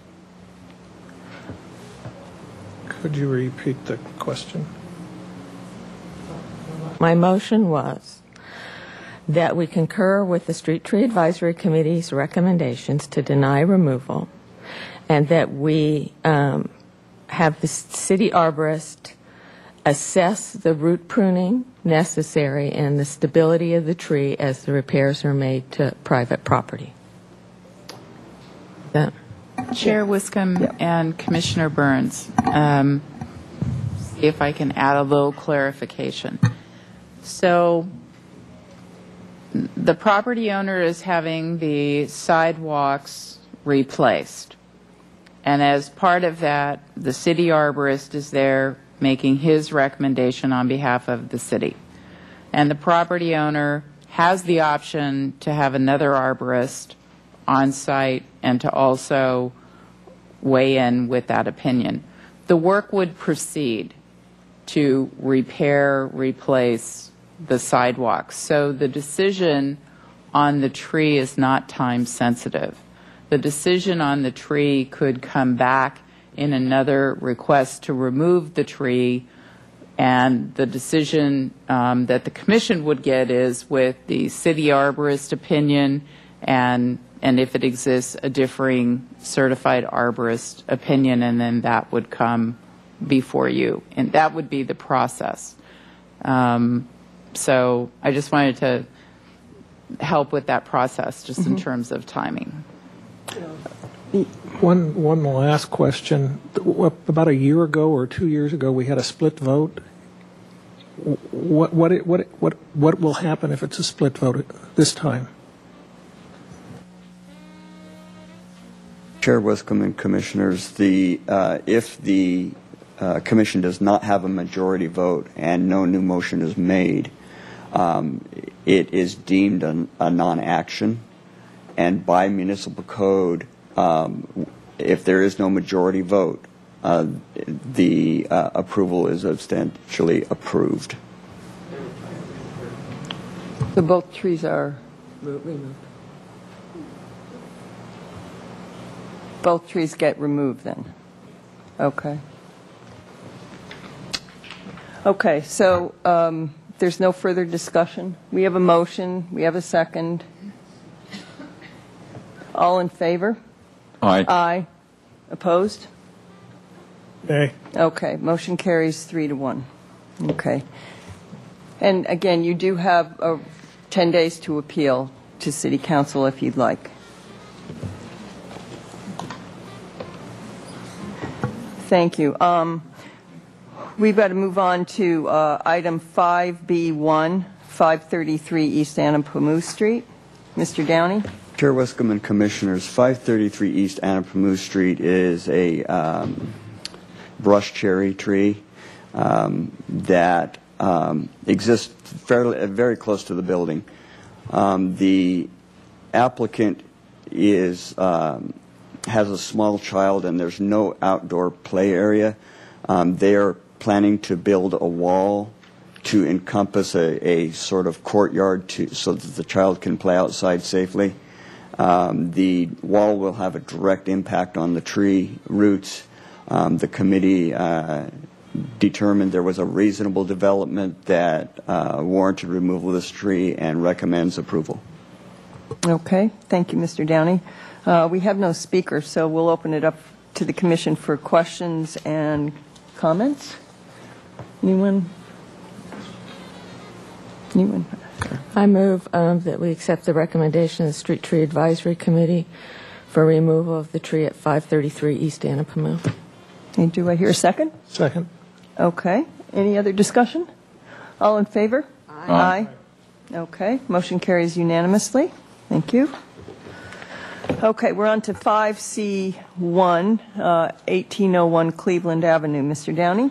Could you repeat the question? My motion was that we concur with the Street Tree Advisory Committee's recommendations to deny removal, and that we have the city arborist assess the root pruning necessary and the stability of the tree as the repairs are made to private property. Chair Wiscombe and Commissioner Burns, see if I can add a little clarification. So the property owner is having the sidewalks replaced. And as part of that, the city arborist is there making his recommendation on behalf of the city. And the property owner has the option to have another arborist on site and to also weigh in with that opinion. The work would proceed to repair, replace the sidewalks. So the decision on the tree is not time sensitive. The decision on the tree could come back in another request to remove the tree, and the decision that the commission would get is with the city arborist opinion and if it exists, a differing certified arborist opinion, and then that would come before you. And that would be the process. So I just wanted to help with that process, just in terms of timing. One last question. About a year ago or 2 years ago, we had a split vote. What will happen if it's a split vote this time? Chair Wiscombe and Commissioners, if the Commission does not have a majority vote and no new motion is made, it is deemed a non-action, and by municipal code, if there is no majority vote, the approval is substantially approved. So both trees are removed. Both trees get removed then? Okay. Okay, so there's no further discussion. We have a motion. We have a second. All in favor? Aye. Aye. Opposed? Nay. Okay, motion carries 3-1. Okay. And again, you do have 10 days to appeal to City Council if you'd like. Thank you. We've got to move on to item 5B1, 533 East Anapamu Street. Mr. Downey? Chair Wiscombe and Commissioners, 533 East Anapamu Street is a brush cherry tree that exists very close to the building. The applicant has a small child and there's no outdoor play area. They are planning to build a wall to encompass a sort of courtyard so that the child can play outside safely. The wall will have a direct impact on the tree roots. The committee determined there was a reasonable development that warranted removal of this tree and recommends approval. Okay, thank you, Mr. Downey. We have no speakers, so we'll open it up to the Commission for questions and comments. Anyone? I move that we accept the recommendation of the Street Tree Advisory Committee for removal of the tree at 533 East Anapamu. And do I hear a second? Second. Okay. Any other discussion? All in favor? Aye. Okay. Motion carries unanimously. Thank you. Okay, we're on to 5C1, 1801 Cleveland Avenue. Mr. Downey?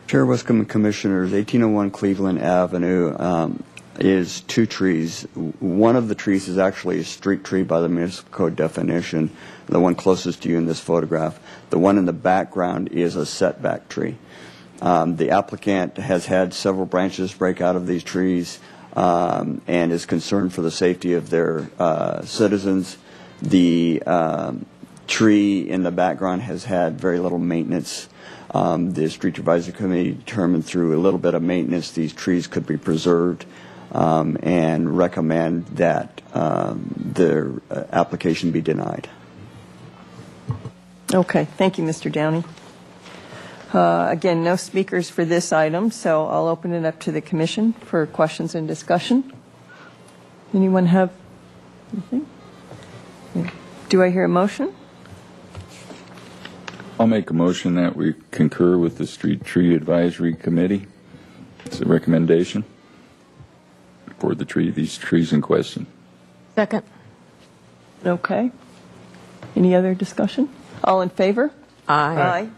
Chair Wiscombe and Commissioners, 1801 Cleveland Avenue is two trees. One of the trees is actually a street tree by the municipal code definition, the one closest to you in this photograph. The one in the background is a setback tree. The applicant has had several branches break out of these trees and is concerned for the safety of their citizens. The tree in the background has had very little maintenance. The Street Advisory Committee determined through a little bit of maintenance these trees could be preserved and recommend that their application be denied. Okay, thank you, Mr. Downey. Again, no speakers for this item, so I'll open it up to the Commission for questions and discussion. Anyone have anything? Do I hear a motion? I'll make a motion that we concur with the Street Tree Advisory Committee. It's a recommendation for these trees in question. Second. Okay. Any other discussion? All in favor? Aye.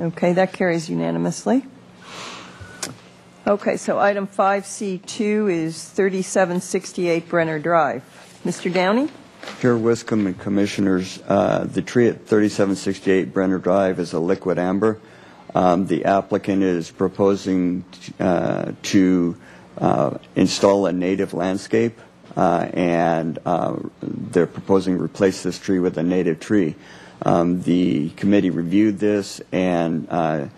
Okay, that carries unanimously. Okay, so item 5C2 is 3768 Brenner Drive. Mr. Downey? Chair Wiscombe and Commissioners, the tree at 3768 Brenner Drive is a liquid amber. The applicant is proposing to install a native landscape, and they're proposing to replace this tree with a native tree. The committee reviewed this and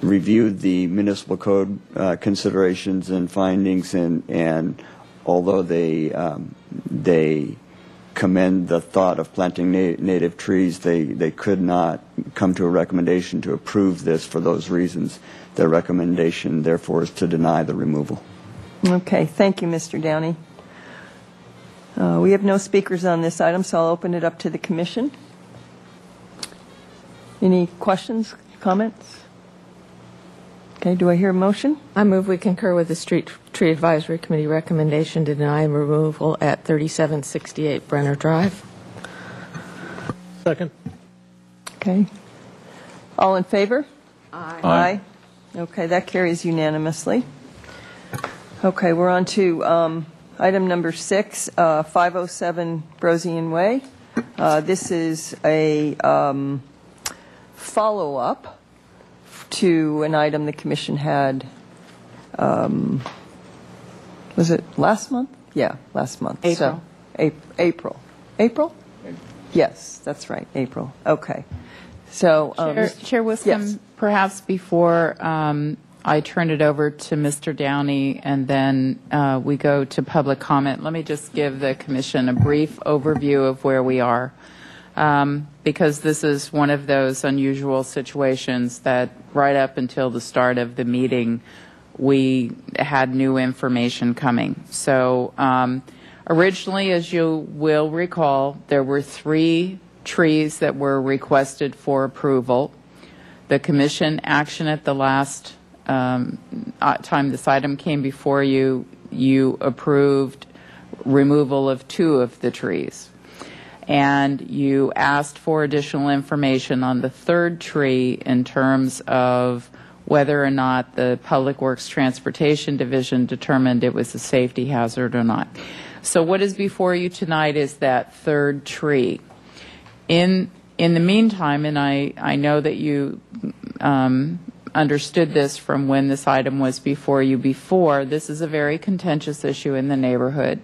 reviewed the municipal code considerations and findings, and although they commend the thought of planting native trees, they could not come to a recommendation to approve this for those reasons. Their recommendation, therefore, is to deny the removal. Okay, thank you, Mr. Downey. We have no speakers on this item, so I'll open it up to the Commission. Any questions, comments? Okay, do I hear a motion? I move we concur with the Street Tree Advisory Committee recommendation to deny removal at 3768 Brenner Drive. Second. Okay. All in favor? Aye. Okay, that carries unanimously. Okay, we're on to item number 6, 507 Brosian Way. This is a follow-up to an item the Commission had, was it last month? Yeah, last month. April. So, April. April? Yes, that's right, April. Okay. So, Chair Wiscombe, yes. perhaps before I turn it over to Mr. Downey and then we go to public comment, let me just give the Commission a brief overview of where we are. Because this is one of those unusual situations that right up until the start of the meeting, we had new information coming. So originally, as you will recall, there were 3 trees that were requested for approval. The Commission action at the last time this item came before you, you approved removal of 2 of the trees. And you asked for additional information on the 3rd tree in terms of whether or not the Public Works Transportation Division determined it was a safety hazard or not. So what is before you tonight is that 3rd tree. In the meantime, and I know that you understood this from when this item was before you before, this is a very contentious issue in the neighborhood.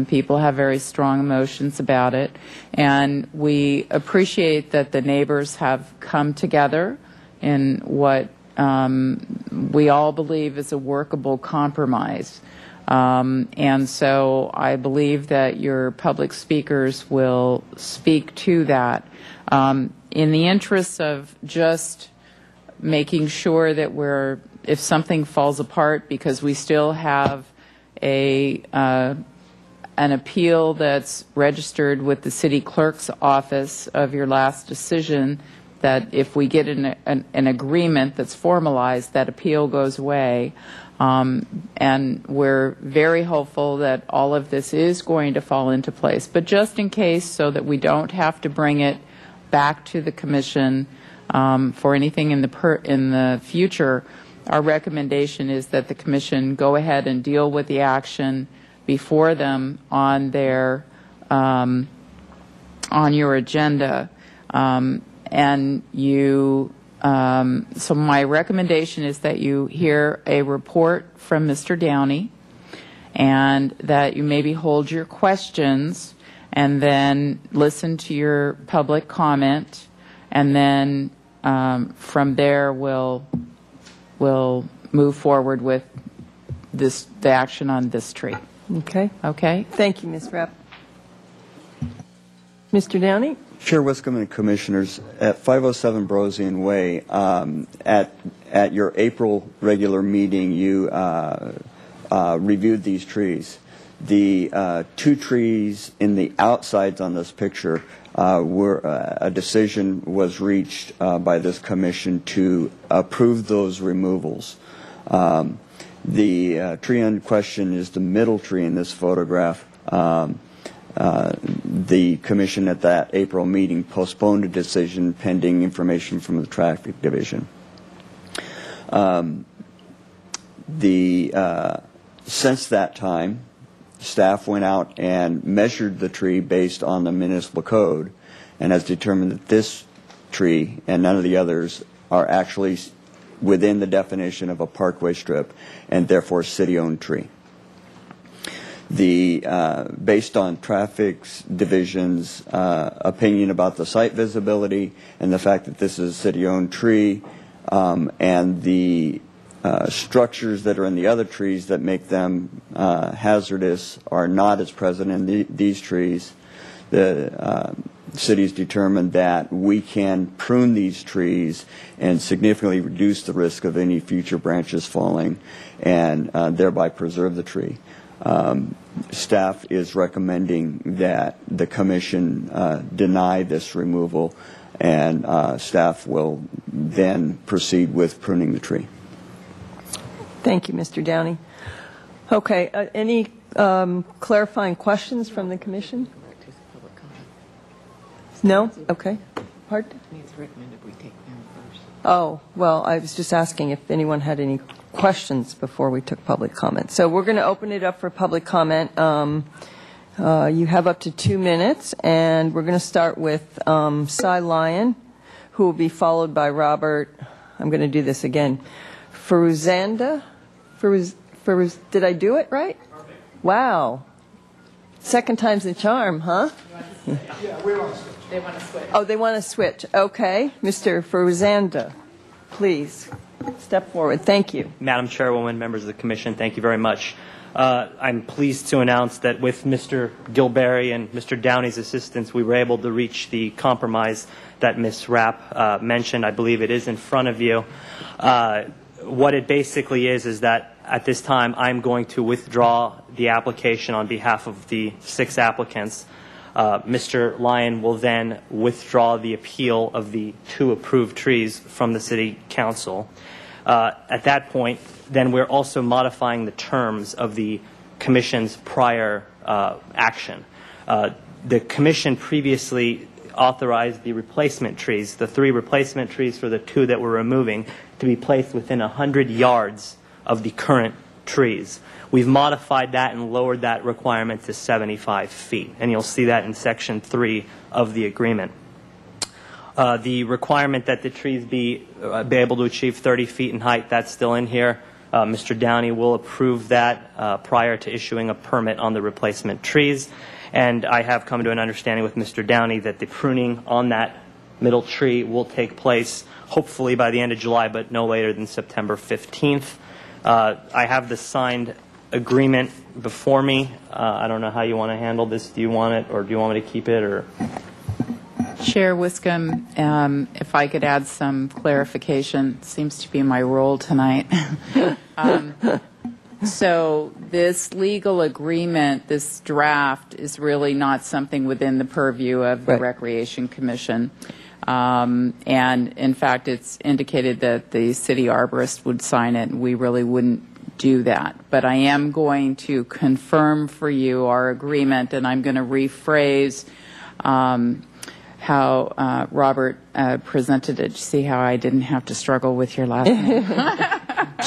People have very strong emotions about it, and we appreciate that the neighbors have come together in what we all believe is a workable compromise. And so I believe that your public speakers will speak to that. In the interest of just making sure that if something falls apart, because we still have an appeal that's registered with the city clerk's office of your last decision, that if we get an agreement that's formalized, that appeal goes away. And we're very hopeful that all of this is going to fall into place. But just in case, so that we don't have to bring it back to the commission for anything in the future, our recommendation is that the commission go ahead and deal with the action before them on their on your agenda. And you, so my recommendation is that you hear a report from Mr. Downey, and that you maybe hold your questions and then listen to your public comment, and then from there we'll move forward with the action on this tree. Okay. Okay. Thank you, Ms. Rapp. Mr. Downey? Chair Wiscombe and Commissioners, at 507 Brosian Way, at your April regular meeting, you reviewed these trees. The two trees in the outsides on this picture a decision was reached by this commission to approve those removals. The tree in question is the middle tree in this photograph. The commission at that April meeting postponed a decision pending information from the traffic division. Since that time, staff went out and measured the tree based on the municipal code, and has determined that this tree and none of the others are actually within the definition of a parkway strip, and therefore city-owned tree. Based on traffic division's opinion about the site visibility and the fact that this is a city-owned tree, and the structures that are in the other trees that make them hazardous are not as present in these trees, the city's determined that we can prune these trees and significantly reduce the risk of any future branches falling, and thereby preserve the tree. Staff is recommending that the commission deny this removal, and staff will then proceed with pruning the tree. Thank you, Mr. Downey. Okay, any clarifying questions from the commission? No? Okay. Pardon? It's recommended we take them first. Oh, well, I was just asking if anyone had any questions before we took public comment. So we're going to open it up for public comment. You have up to 2 minutes, and we're going to start with Cy Lyon, who will be followed by Robert. I'm going to do this again. Feruzanda? Did I do it right? Perfect. Wow. Second time's the charm, huh? Yeah, we want to switch. They want to switch. Oh, they want to switch. Okay. Mr. Feruzanda, please step forward. Thank you. Madam Chairwoman, members of the Commission, thank you very much. I'm pleased to announce that with Mr. Gilberry and Mr. Downey's assistance, we were able to reach the compromise that Ms. Rapp mentioned. I believe it is in front of you. What it basically is that at this time I'm going to withdraw the application on behalf of the 6 applicants. Mr. Lyon will then withdraw the appeal of the 2 approved trees from the City Council. At that point, then we're also modifying the terms of the Commission's prior action. The Commission previously authorized the replacement trees, the 3 replacement trees for the 2 that we're removing, to be placed within 100 yards of the current trees. We've modified that and lowered that requirement to 75 feet, and you'll see that in Section 3 of the agreement. The requirement that the trees be able to achieve 30 feet in height, that's still in here. Mr. Downey will approve that prior to issuing a permit on the replacement trees. And I have come to an understanding with Mr. Downey that the pruning on that middle tree will take place hopefully by the end of July, but no later than September 15th. I have the signed agreement before me. I don't know how you want to handle this. Do you want it, or do you want me to keep it, or? Chair Wiscombe, if I could add some clarification, seems to be my role tonight. So this legal agreement, this draft, is really not something within the purview of the Recreation Commission. And in fact, it's indicated that the city arborist would sign it, and we really wouldn't do that. But I am going to confirm for you our agreement, and I'm going to rephrase how Robert presented it. See how I didn't have to struggle with your last name?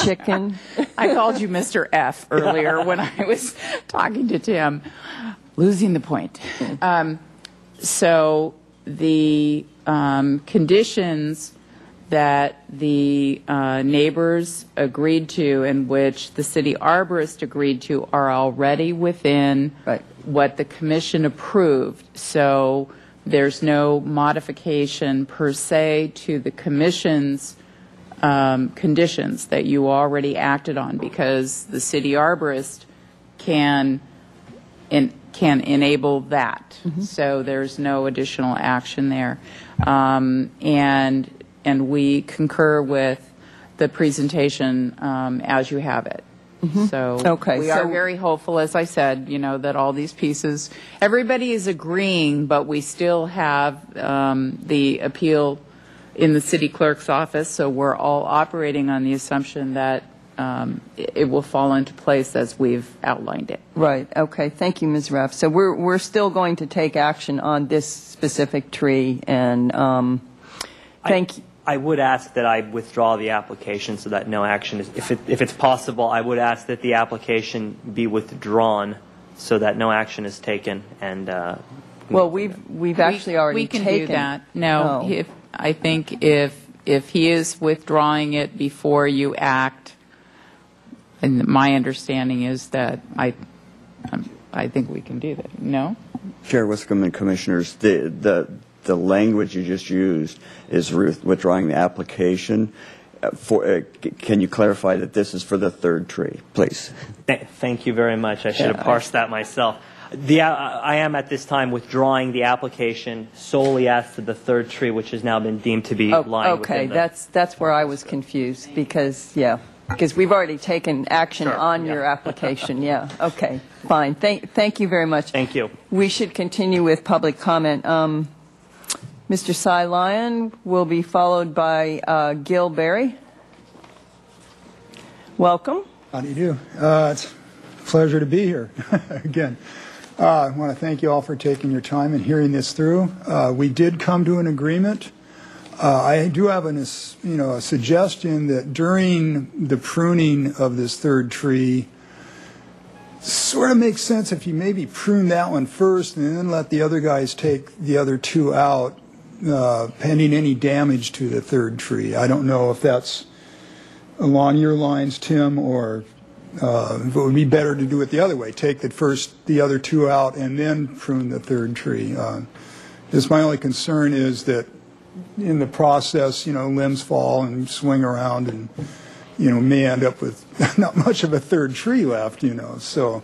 Chicken. I called you Mr. F earlier when I was talking to Tim. Losing the point. So the conditions that the neighbors agreed to and which the city arborist agreed to are already within what the commission approved. So there's no modification per se to the commission's conditions that you already acted on, because the city arborist can enable that. So there's no additional action there. And we concur with the presentation as you have it. So we are very hopeful, as I said, that all these pieces, everybody is agreeing, but we still have the appeal in the city clerk's office, so we're all operating on the assumption that it will fall into place as we've outlined it. Right. Okay. Thank you, Ms. Ruff. So we're still going to take action on this specific tree, and thank you. I would ask that I withdraw the application so that no action is, if it's possible, I would ask that the application be withdrawn so that no action is taken. And well, we've actually already taken. We can do that. No, I think if he is withdrawing it before you act, and my understanding is that I think we can do that. No? Chair Wiscombe and Commissioners, the language you just used is withdrawing the application. Can you clarify that this is for the third tree, please? Thank you very much. I should have parsed that myself. I am at this time withdrawing the application solely as to the third tree, which has now been deemed to be lying within the... that's where I was confused, because we've already taken action on your application. Okay, fine. Thank you very much. Thank you. We should continue with public comment. Mr. Cy Lyon will be followed by Gil Berry. Welcome. How do you do? It's a pleasure to be here again. I want to thank you all for taking your time and hearing this through. We did come to an agreement. I do have a suggestion that during the pruning of this third tree, sort of makes sense if you maybe prune that one first and then let the other guys take the other two out, pending any damage to the third tree. I don't know if that's along your lines, Tim, or if it would be better to do it the other way. Take the other two out and then prune the third tree. Just my only concern is that in the process, limbs fall and swing around and, may end up with not much of a third tree left, So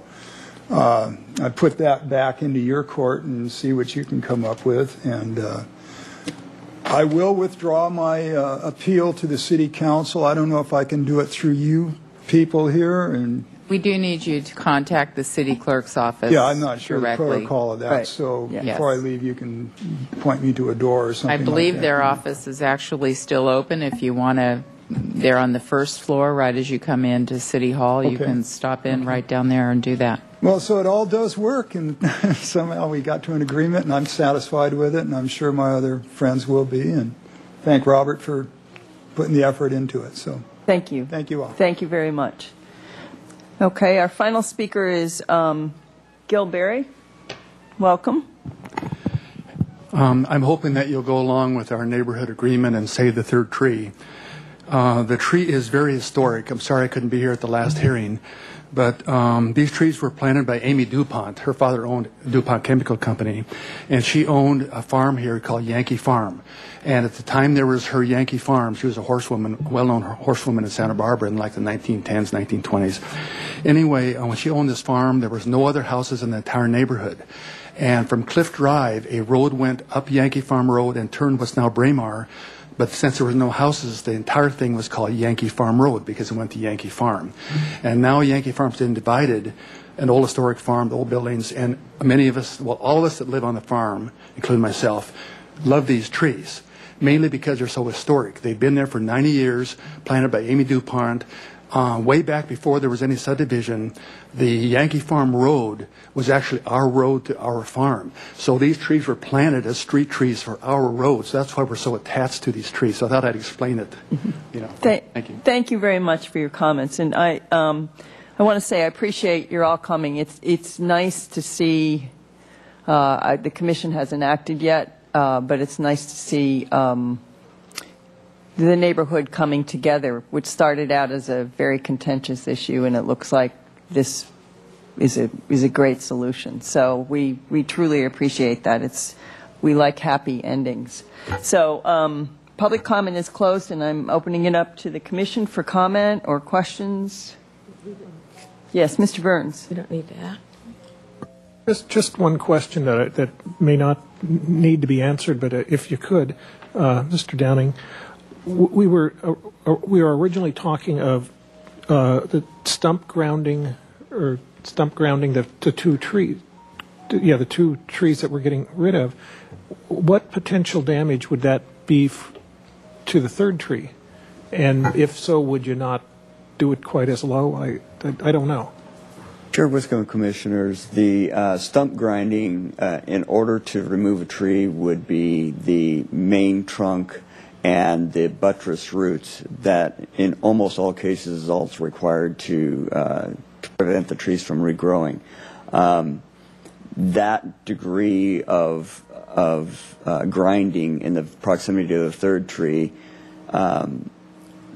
I put that back into your court and see what you can come up with. And I will withdraw my appeal to the City Council. I don't know if I can do it through you people here. And we do need you to contact the city clerk's office. Yeah, I'm not sure directly. the protocol of that. Right. So before I leave, you can point me to a door or something. I believe like that. their office is actually still open. If you want to, they're on the first floor right as you come into City Hall. You can stop in right down there and do that. Well, so it all does work, and somehow we got to an agreement, and I'm satisfied with it, and I'm sure my other friends will be. And thank Robert for putting the effort into it. So thank you. Thank you all. Thank you very much. Okay, our final speaker is Gil Berry. Welcome. I'm hoping that you'll go along with our neighborhood agreement and save the third tree. The tree is very historic. I'm sorry I couldn't be here at the last hearing, but these trees were planted by Amy DuPont. Her father owned DuPont Chemical Company, and she owned a farm here called Yankee Farm. And at the time there was her Yankee Farm, she was a horsewoman, well-known horsewoman in Santa Barbara in like the 1910s, 1920s. Anyway, when she owned this farm, there was no other houses in the entire neighborhood. And from Cliff Drive, a road went up Yankee Farm Road and turned what's now Braemar But since there were no houses, the entire thing was called Yankee Farm Road because it went to Yankee Farm. And now Yankee Farm's been divided, an old historic farm, the old buildings, and many of us, well, all of us that live on the farm, including myself, love these trees, mainly because they're so historic. They've been there for 90 years, planted by Amy DuPont. Way back before there was any subdivision, the Yankee Farm Road was actually our road to our farm. So these trees were planted as street trees for our roads. That's why we're so attached to these trees. So I thought I'd explain it. Thank you. Thank you very much for your comments. And I want to say I appreciate your all coming. It's nice to see, the commission hasn't acted yet, but it's nice to see the neighborhood coming together, which started out as a very contentious issue, and it looks like this is a great solution. So we truly appreciate that. We like happy endings. So public comment is closed, and I'm opening it up to the commission for comment or questions. Yes, Mr. Burns. We don't need to act. Just one question that may not need to be answered, but if you could, Mr. Downing. We were originally talking of the stump grounding the two trees. The two trees that we're getting rid of. What potential damage would that be to the third tree? And if so, would you not do it quite as low? I don't know. Chair Wiscombe Commissioners, the stump grinding in order to remove a tree would be the main trunk and the buttress roots that in almost all cases is all that's required to prevent the trees from regrowing. That degree of grinding in the proximity to the third tree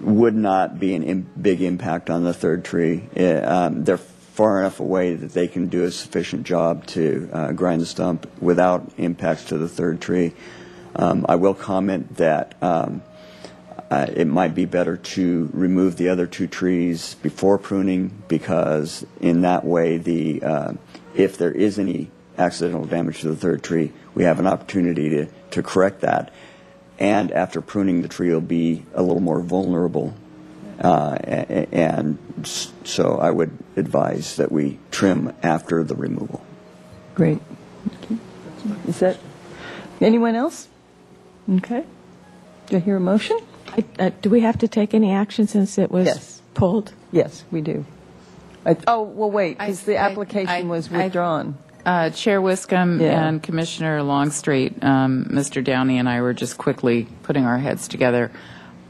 would not be a big impact on the third tree. They're far enough away that they can do a sufficient job to grind the stump without impacts to the third tree. I will comment that it might be better to remove the other two trees before pruning, because in that way, if there is any accidental damage to the third tree, we have an opportunity to correct that. And after pruning, the tree will be a little more vulnerable. And so I would advise that we trim after the removal. Great. Is that anyone else? Okay. Do I hear a motion? Do we have to take any action since it was pulled? Yes, we do. Well, wait, because the application was withdrawn. Chair Wiscombe and Commissioner Longstreet, Mr. Downey and I were just quickly putting our heads together.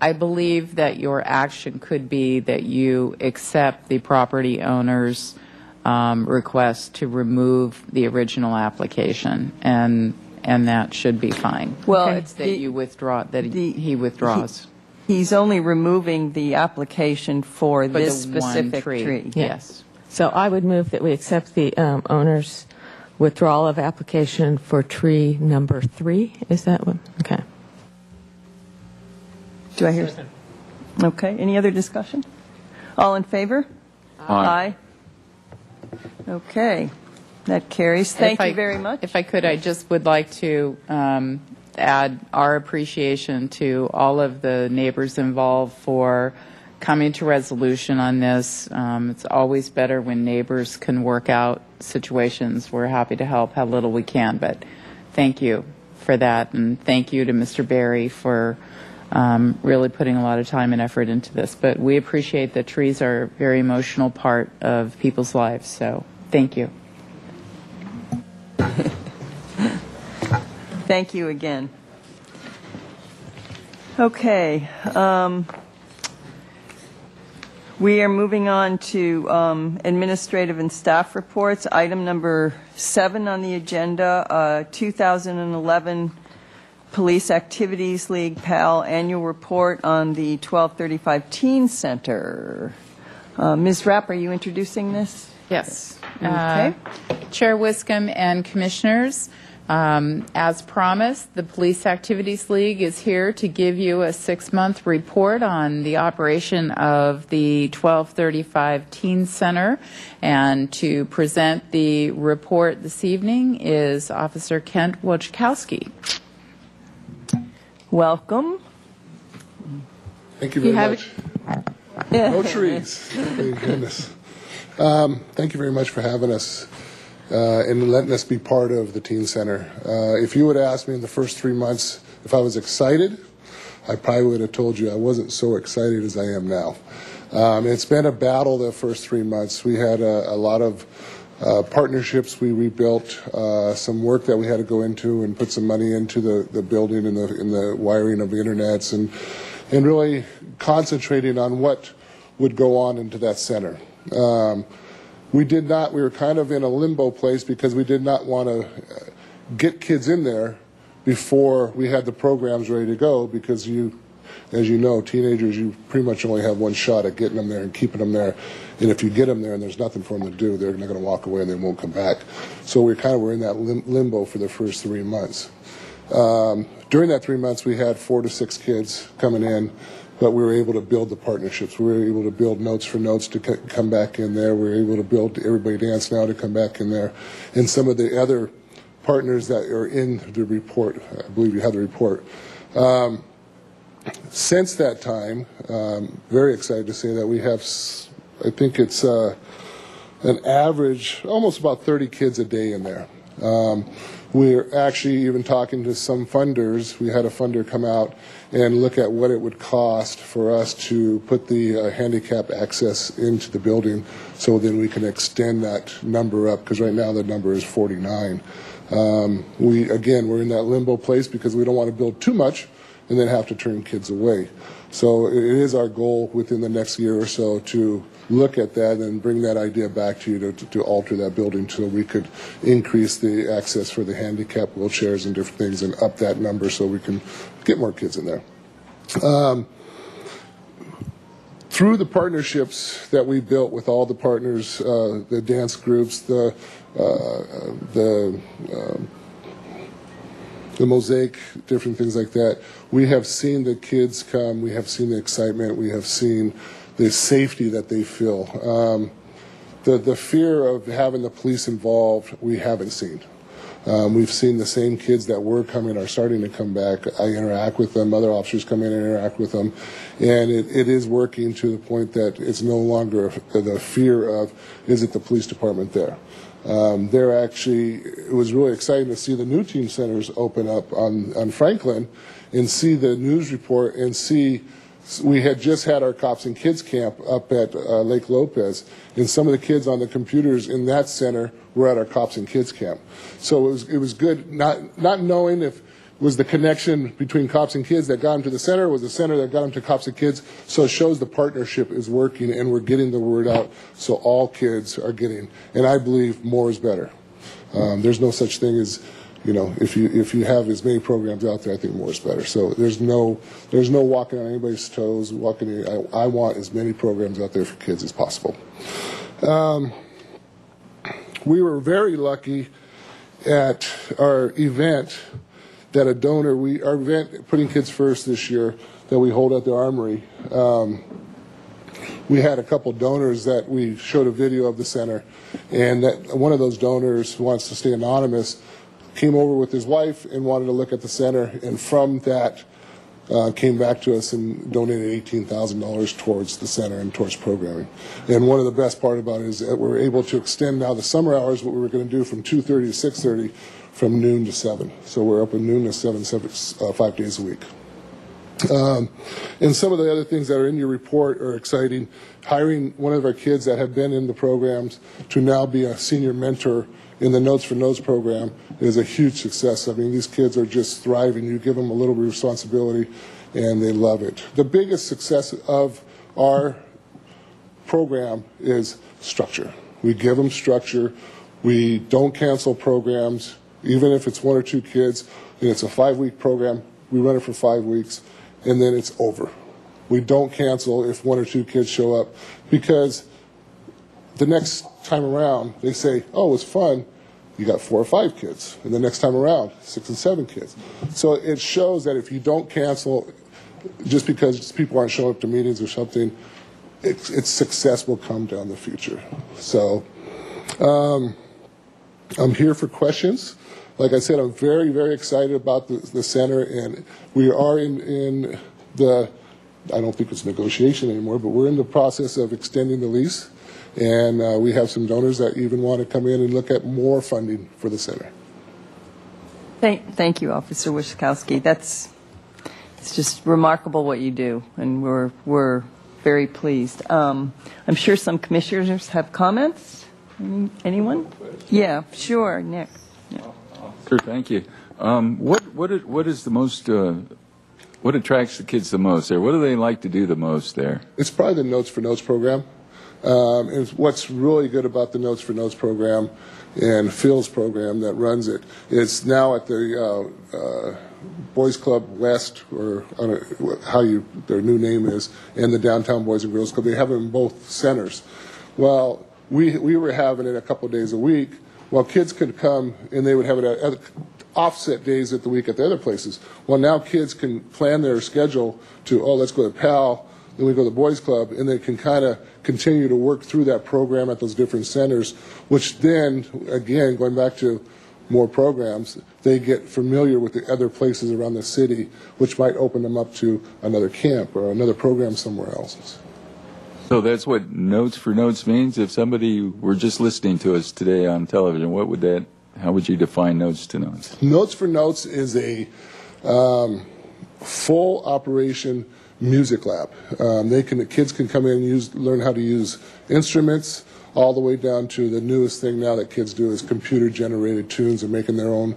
I believe that your action could be that you accept the property owner's request to remove the original application, and that should be fine. Well, it's that you withdraw, that he withdraws. He's only removing the application for this the one specific tree. Yes. So I would move that we accept the owner's withdrawal of application for tree number 3. Is that one? Okay. Do I hear? Okay. Any other discussion? All in favor? Aye. Okay. That carries. Thank you very much. If I could, I just would like to add our appreciation to all of the neighbors involved for coming to resolution on this. It's always better when neighbors can work out situations. We're happy to help how little we can, but thank you for that, and thank you to Mr. Berry for really putting a lot of time and effort into this. But we appreciate that trees are a very emotional part of people's lives, so thank you. Thank you again. Okay. We are moving on to administrative and staff reports. Item number 7 on the agenda, 2011 Police Activities League PAL annual report on the 1235 Teen Center. Ms. Rapp, are you introducing this? Yes. Okay. Chair Wiscombe and Commissioners, as promised, the Police Activities League is here to give you a 6-month report on the operation of the 1235 Teen Center. And to present the report this evening is Officer Kent Wojciechowski. Welcome. Thank you very have much. No trees. Thank goodness. Thank you very much for having us and letting us be part of the Teen Center. If you would have asked me in the first 3 months if I was excited, I probably would have told you I wasn't so excited as I am now. It's been a battle the first 3 months. We had a lot of partnerships we rebuilt, some work that we had to go into and put some money into the building and the wiring of the internets and really concentrating on what would go on into that center. We were kind of in a limbo place because we did not want to get kids in there before we had the programs ready to go because as you know, teenagers, you pretty much only have one shot at getting them there and keeping them there. And if you get them there and there's nothing for them to do, they're not going to walk away and they won't come back. So we kind of were in that limbo for the first 3 months. During that 3 months, we had 4 to 6 kids coming in, but we were able to build the partnerships. We were able to build Notes for Notes to come back in there. We were able to build Everybody Dance Now to come back in there. And some of the other partners that are in the report, I believe you have the report. Since that time, very excited to say that we have, I think it's an average, almost about 30 kids a day in there. We're actually even talking to some funders. We had a funder come out and look at what it would cost for us to put the handicap access into the building so then we can extend that number up, because right now the number is 49. We're in that limbo place because we don't want to build too much and then have to turn kids away. So it is our goal within the next year or so to look at that and bring that idea back to you to alter that building so we could increase the access for the handicapped wheelchairs and different things and up that number so we can get more kids in there. Through the partnerships that we built with all the partners, the dance groups, the mosaic, different things like that, we have seen the kids come, we have seen the excitement, we have seen the safety that they feel. The fear of having the police involved, we haven't seen. We've seen the same kids that were coming are starting to come back. I interact with them, other officers come in and interact with them, and it is working to the point that it's no longer the fear of, is it the police department there? It was really exciting to see the new teen centers open up on Franklin and see the news report and see we had just had our Cops and Kids camp up at Lake Lopez, and some of the kids on the computers in that center were at our Cops and Kids camp. So it was good not knowing if it was the connection between Cops and Kids that got them to the center, or was the center that got them to Cops and Kids. So it shows the partnership is working and we're getting the word out so all kids are getting. And I believe more is better. There's no such thing as, if you have as many programs out there, I think more is better. So there's no walking on anybody's toes. I want as many programs out there for kids as possible. We were very lucky at our event that our event, Putting Kids First this year, that we hold at the Armory. We had a couple donors that we showed a video of the center, and that one of those donors who wants to stay anonymous came over with his wife and wanted to look at the center, and from that came back to us and donated $18,000 towards the center and towards programming. And one of the best part about it is that we're able to extend now the summer hours, what we were going to do from 2:30 to 6:30, from noon to 7. So we're open noon to 7, 5 days a week. And some of the other things that are in your report are exciting. Hiring one of our kids that have been in the programs to now be a senior mentor in the Notes for Notes program is a huge success. I mean, these kids are just thriving. You give them a little bit of responsibility, and they love it. The biggest success of our program is structure. We give them structure. We don't cancel programs, even if it's 1 or 2 kids, and it's a 5-week program. We run it for 5 weeks, and then it's over. We don't cancel if 1 or 2 kids show up, because the next time around, they say, oh, it was fun. You got 4 or 5 kids. And the next time around, 6 and 7 kids. So it shows that if you don't cancel, just because people aren't showing up to meetings or something, its success will come down the future. So I'm here for questions. Like I said, I'm very, very excited about the center, and we are in the I don't think it's negotiation anymore, but we're in the process of extending the lease, and we have some donors that even want to come in and look at more funding for the center. Thank you, Officer Wiskowski. It's just remarkable what you do, and we're very pleased. I'm sure some commissioners have comments. Anyone? Yeah, sure, Nick. Yeah. Sure, thank you. What is the most? What attracts the kids the most there? What do they like to do the most there? It's probably the Notes for Notes program. And what's really good about the Notes for Notes program and Phil's program that runs it, it's now at the Boys Club West, or their new name is, and the Downtown Boys and Girls Club. They have it in both centers. Well, we were having it a couple of days a week. Well, kids could come and they would have it at offset days at the week at the other places. Well, now kids can plan their schedule to, let's go to PAL, then we go to the Boys Club, and they can kind of continue to work through that program at those different centers, which then, again, going back to more programs, they get familiar with the other places around the city, which might open them up to another camp or another program somewhere else. So that's what Notes for Notes means? If somebody were just listening to us today on television, how would you define Notes to Notes? Notes for Notes is a full operation music lab. The kids can come in and learn how to use instruments, all the way down to the newest thing now that kids do is computer generated tunes and making their own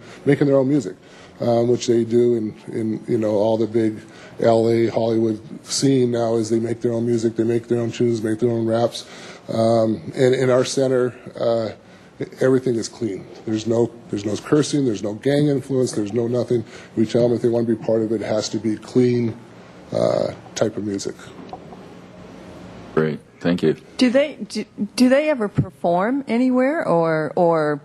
music, which they do in all the big LA Hollywood scene now. Is they make their own music, they make their own tunes, make their own raps, and in our center everything is clean. There's no cursing, there's no gang influence, there's no nothing. We tell them if they want to be part of it, it has to be clean type of music. Great, thank you. Do they ever perform anywhere, or?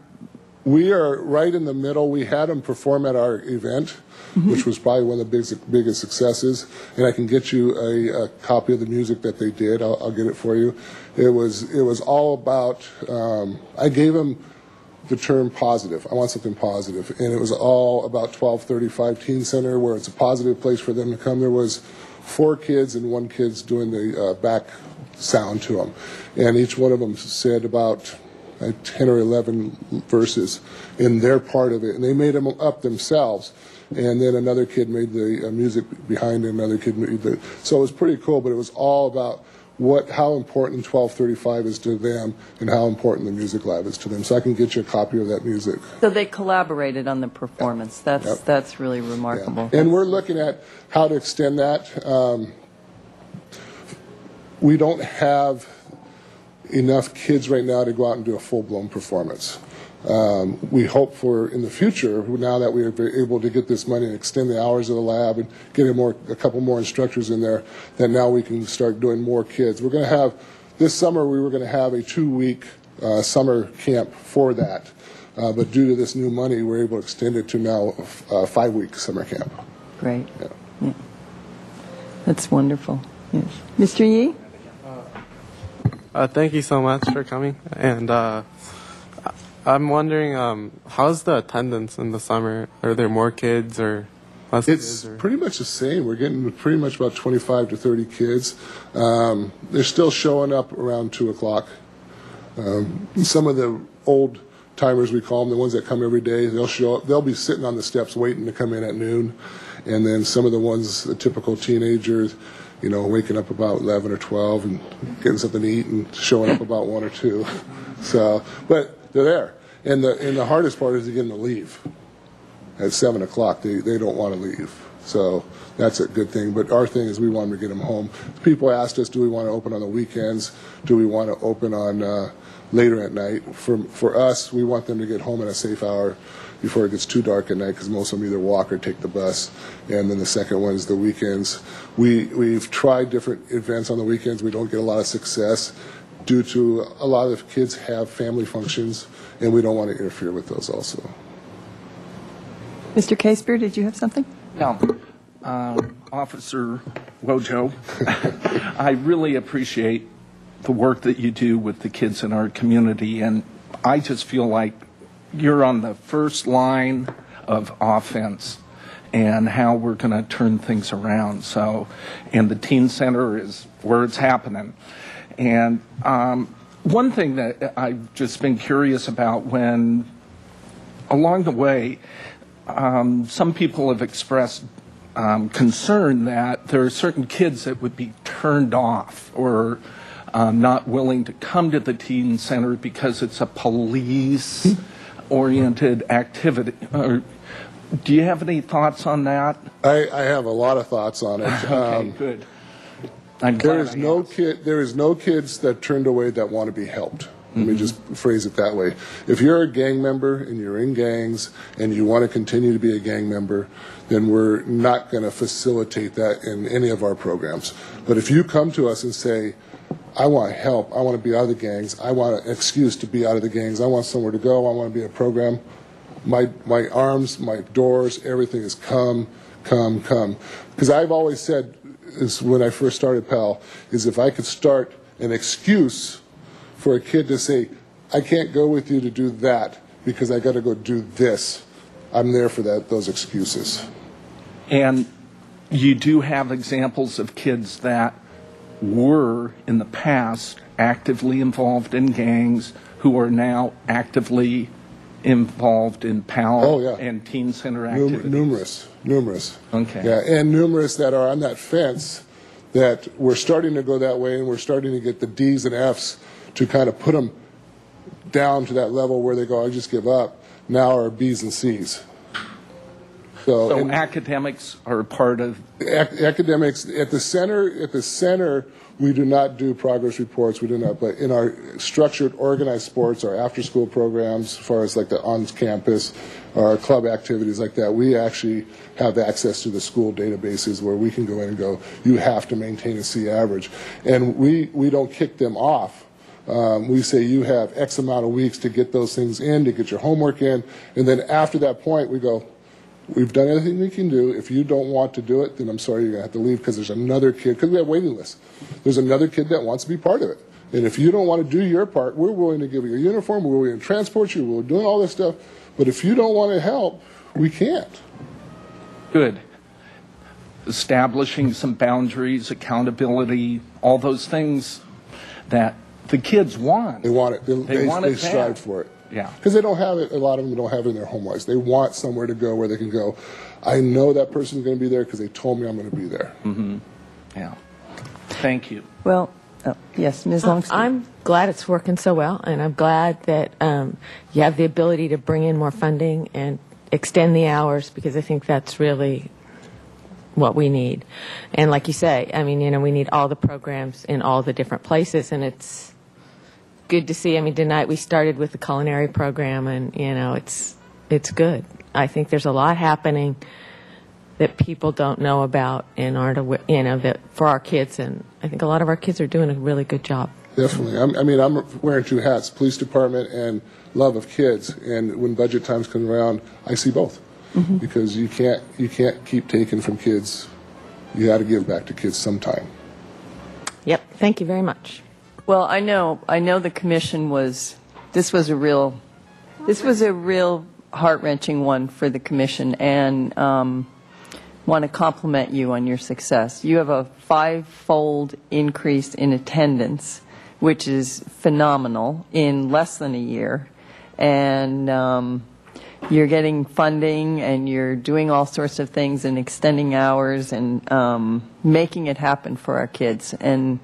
We are right in the middle. We had them perform at our event, which was probably one of the biggest successes. And I can get you a copy of the music that they did. I'll get it for you. It was all about. I gave them the term positive. I want something positive, and it was all about 1235 Teen Center, where it's a positive place for them to come. There was 4 kids and 1 kid's doing the back sound to them, and each one of them said about 10 or 11 verses in their part of it, and they made them up themselves. And then another kid made the music behind it, another kid made the. So it was pretty cool, but it was all about how important 1235 is to them and how important the music lab is to them. So I can get you a copy of that music. So they collaborated on the performance. That's really remarkable. Yeah. And we're looking at how to extend that. We don't have enough kids right now to go out and do a full-blown performance. We hope for in the future, now that we are able to get this money and extend the hours of the lab and get a couple more instructors in there, that now we can start doing more kids. We're going to have, this summer we were going to have a 2-week summer camp for that. But due to this new money, we're able to extend it to now a 5-week summer camp. Great. Yeah. That's wonderful. Yes. Mr. Yee? Thank you so much for coming. And I'm wondering, how's the attendance in the summer? Are there more kids or less kids? It's pretty much the same. We're getting pretty much about 25 to 30 kids. They're still showing up around 2 o'clock. Some of the old timers, we call them, the ones that come every day, they'll show up. They'll be sitting on the steps waiting to come in at noon. And then some of the ones, the typical teenagers, waking up about 11 or 12 and getting something to eat and showing up about 1 or 2. So, but they're there. And the hardest part is to get them to leave. At 7 o'clock, they don't want to leave. So that's a good thing. But our thing is we want them to get them home. People asked us, do we want to open on the weekends? Do we want to open on later at night? For us, we want them to get home at a safe hour before it gets too dark at night, because most of them either walk or take the bus. And then the second one is the weekends. We've tried different events on the weekends. We don't get a lot of success due to a lot of kids have family functions, and we don't want to interfere with those also. Mr. Casebeer, did you have something? No. Officer Wojo, I really appreciate the work that you do with the kids in our community, and I just feel like you're on the first line of offense. and how we're going to turn things around. So, and the teen center is where it's happening. And one thing that I've just been curious about, when along the way, some people have expressed concern that there are certain kids that would be turned off or not willing to come to the teen center because it's a police-oriented activity. Do you have any thoughts on that? I have a lot of thoughts on it. Okay, good. There is no kids that turned away that want to be helped. Let me just phrase it that way. If you're a gang member and you're in gangs and you want to continue to be a gang member, then we're not going to facilitate that in any of our programs. But if you come to us and say, I want help, I want to be out of the gangs, I want an excuse to be out of the gangs, I want somewhere to go, I want to be in a program, my arms, my doors, everything is come. Because I've always said, is when I first started PAL, is if I could start an excuse for a kid to say, I can't go with you to do that because I got to go do this, I'm there for those excuses. And you do have examples of kids that were in the past actively involved in gangs who are now actively involved in PAL and teen center activities? Numerous. Okay. Yeah, and numerous that are on that fence that we're starting to go that way, and we're starting to get the D's and F's to kind of put them down to that level where they go, I just give up, now are B's and C's. So academics are part of... Academics, at the center, we do not do progress reports, we do not, but in our structured, organized sports, our after-school programs, as far as like the on-campus, our club activities like that, we actually have access to the school databases where we can go in and go, you have to maintain a C average. And we don't kick them off. We say you have X amount of weeks to get those things in, to get your homework in, and then after that point, we go, we've done everything we can do. If you don't want to do it, then I'm sorry, you're going to have to leave because there's another kid, because we have waiting lists. There's another kid that wants to be part of it. And if you don't want to do your part, we're willing to give you a uniform, we're willing to transport you, we're doing all this stuff. But if you don't want to help, we can't. Good. Establishing some boundaries, accountability, all those things that the kids want. They want it. They strive bad. for it. Yeah. Because they don't have it, a lot of them don't have it in their home lives. They want somewhere to go where they can go, I know that person's going to be there because they told me I'm going to be there. Mm-hmm. Yeah. Thank you. Well, yes, Ms. Longstreet. I'm glad it's working so well, and I'm glad that you have the ability to bring in more funding and extend the hours, because I think that's really what we need. And like you say, I mean, we need all the programs in all the different places, and it's good to see. I mean, tonight we started with the culinary program, and it's good. I think there's a lot happening that people don't know about and aren't aware, that for our kids, and I think a lot of our kids are doing a really good job. Definitely. I'm wearing two hats, police department and love of kids. And when budget times come around, I see both. Mm-hmm. Because you can't keep taking from kids. You got to give back to kids sometime. Yep. Thank you very much. Well, I know the commission this was a real heart-wrenching one for the commission, and want to compliment you on your success. You have a 5-fold increase in attendance, which is phenomenal, in less than a year. And you're getting funding, and you're doing all sorts of things and extending hours and making it happen for our kids. And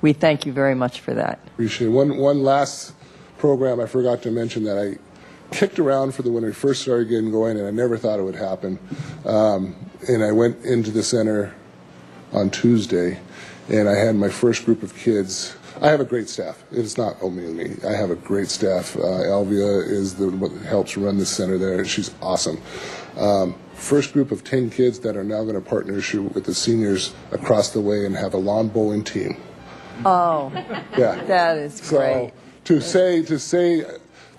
we thank you very much for that. Appreciate it. One last program I forgot to mention that I kicked around for when we first started getting going, and I never thought it would happen. And I went into the center on Tuesday, and I had my first group of kids. I have a great staff. It's not only me. I have a great staff. Alvia is what helps run the center there. She's awesome. First group of 10 kids that are now going to partnership with the seniors across the way and have a lawn bowling team. Oh, yeah, that is great. So to say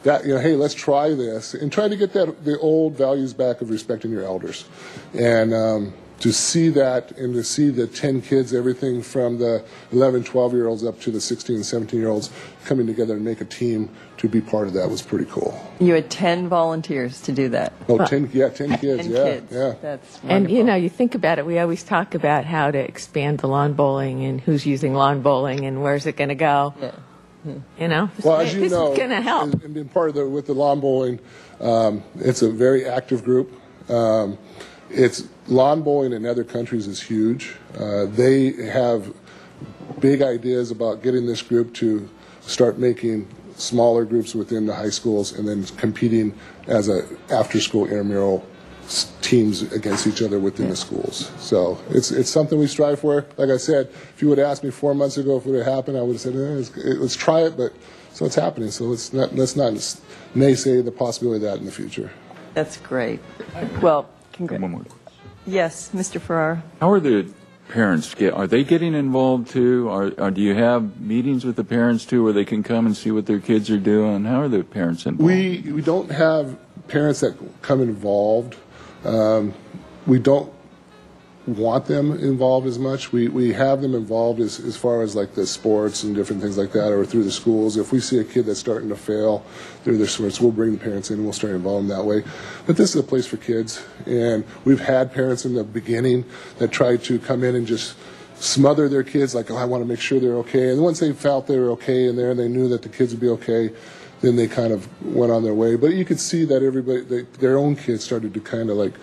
that, hey, let's try this and try to get the old values back of respecting your elders. And to see that and to see the 10 kids, everything from the 11, 12-year-olds up to the 16, 17-year-olds coming together and make a team to be part of that was pretty cool. You had 10 volunteers to do that. Oh, 10 kids, 10 yeah, kids. yeah. That's wonderful. And, you know, you think about it, we always talk about how to expand the lawn bowling and who's using lawn bowling and where's it going to go. Yeah. You know, well, as you this know, is going to help. And being part of with the lawn bowling, it's a very active group. It's lawn bowling in other countries is huge. They have big ideas about getting this group to start making smaller groups within the high schools and then competing as a after-school intramural teams against each other within the schools. So it's something we strive for. Like I said, if you would have asked me 4 months ago if it would have happened, I would have said, let's try it, but so it's happening. So let's not naysay the possibility of that in the future. That's great. Well, congrats. One more question. Yes, Mr. Farrar. How are the parents are they getting involved too? Or do you have meetings with the parents too where they can come and see what their kids are doing? How are the parents involved? We don't have parents that come involved. We don't want them involved as much. We have them involved as far as like the sports and different things like that, or through the schools. If we see a kid that's starting to fail through their sports, we'll bring the parents in and we'll start involving them that way. But this is a place for kids, and we've had parents in the beginning that tried to come in and just smother their kids, like, oh, I want to make sure they're okay. And once they felt they were okay in there and they knew that the kids would be okay, then they kind of went on their way. But you could see that everybody, their own kids started to kind of like,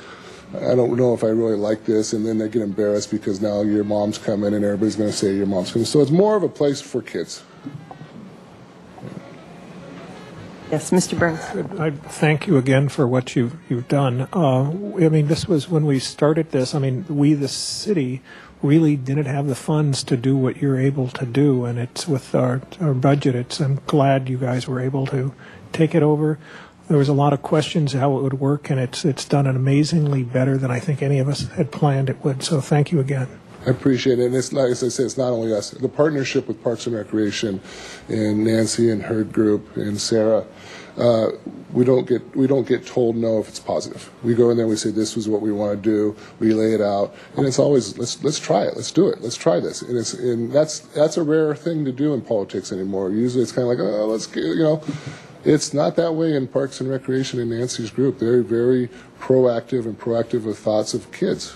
I don't know if I really like this, and then they get embarrassed because now your mom's coming and everybody's going to say your mom's coming. So it's more of a place for kids. Yes, Mr. Burns. I thank you again for what you've done. I mean, this was when we started this. I mean, we, the city, really didn't have the funds to do what you're able to do, and it's with our budget. I'm glad you guys were able to take it over. There was a lot of questions how it would work, and it's done it amazingly better than I think any of us had planned it would. So thank you again. I appreciate it, and it's like, as I said, it's not only us. The partnership with Parks and Recreation, and Nancy and her group, and Sarah, we don't get told no if it's positive. We go in there, we say this is what we want to do, we lay it out, and it's always let's try it, let's do it, let's try this, and that's a rare thing to do in politics anymore. Usually it's kind of like, oh, let's get, you know. It's not that way in Parks and Recreation and Nancy's group. They're very proactive with thoughts of kids.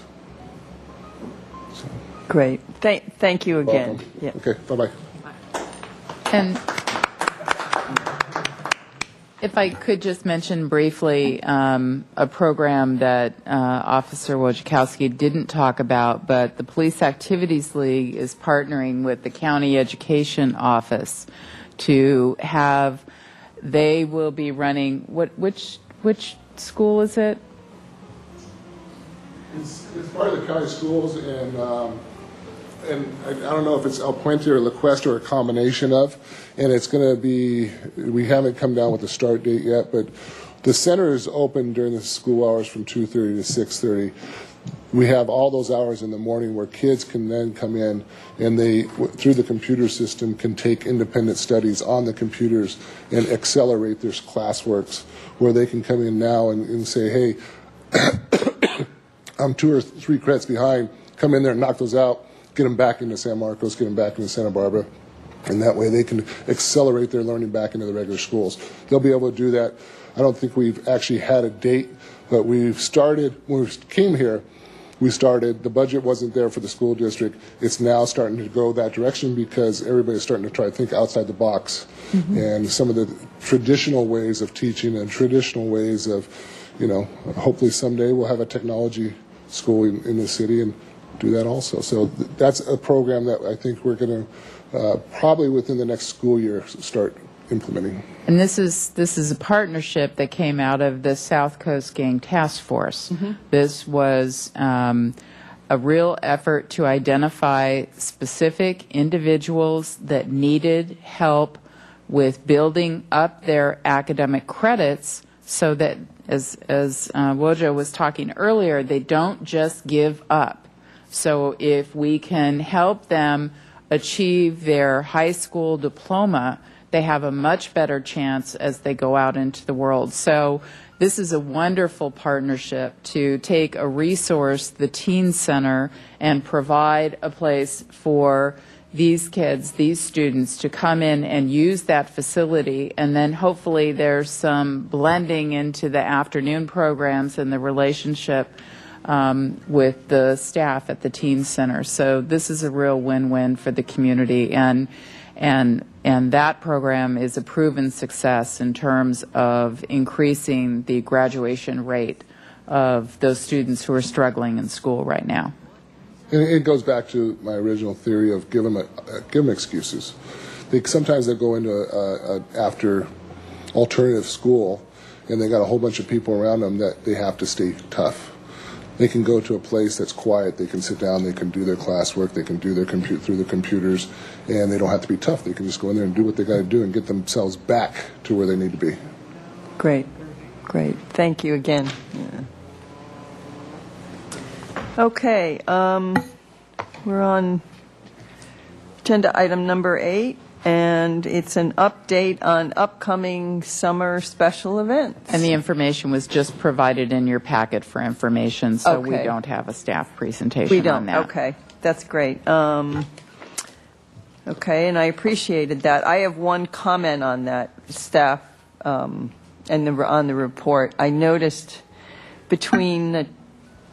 So. Great. Thank you again. Yeah. Okay, bye-bye. And if I could just mention briefly a program that Officer Wojciechowski didn't talk about, but the Police Activities League is partnering with the County Education Office to have. They will be running which school is it? It's part of the county schools, and I don't know if it's El Puente or La Cuesta or a combination of, and it's going to be. We haven't come down with the start date yet, but the center is open during the school hours from 2:30 to 6:30. We have all those hours in the morning where kids can then come in and they, through the computer system, can take independent studies on the computers and accelerate their classworks, where they can come in now and say, hey, I'm 2 or 3 credits behind, come in there and knock those out, get them back into San Marcos, get them back into Santa Barbara, and that way they can accelerate their learning back into the regular schools. They'll be able to do that. I don't think we've actually had a date, but we've started, when we came here, the budget wasn't there for the school district. It's now starting to go that direction because everybody's starting to try to think outside the box. Mm-hmm. And some of the traditional ways of teaching and traditional ways of, hopefully someday we'll have a technology school in the city and do that also. So that's a program that I think we're going to probably within the next school year start implementing. And this is a partnership that came out of the South Coast Gang Task Force. Mm-hmm. This was a real effort to identify specific individuals that needed help with building up their academic credits so that, as Wojo was talking earlier, they don't just give up. So if we can help them achieve their high school diploma, they have a much better chance as they go out into the world. So this is a wonderful partnership to take a resource, the Teen Center, and provide a place for these kids, these students, to come in and use that facility, and then hopefully there's some blending into the afternoon programs and the relationship with the staff at the Teen Center. So this is a real win-win for the community, and that program is a proven success in terms of increasing the graduation rate of those students who are struggling in school right now. And it goes back to my original theory of give them excuses. Sometimes they go into after alternative school, and they got a whole bunch of people around them that they have to stay tough. They can go to a place that's quiet. They can sit down. They can do their classwork. They can do their through the computers, and they don't have to be tough. They can just go in there and do what they got to do and get themselves back to where they need to be. Great. Thank you again. Yeah. Okay, we're on agenda item number 8, and it's an update on upcoming summer special events. And the information was just provided in your packet for information, so we Okay. don't have a staff presentation on that. Okay, that's great. Okay, and I appreciated that. I have one comment on that, staff, and on the report. I noticed between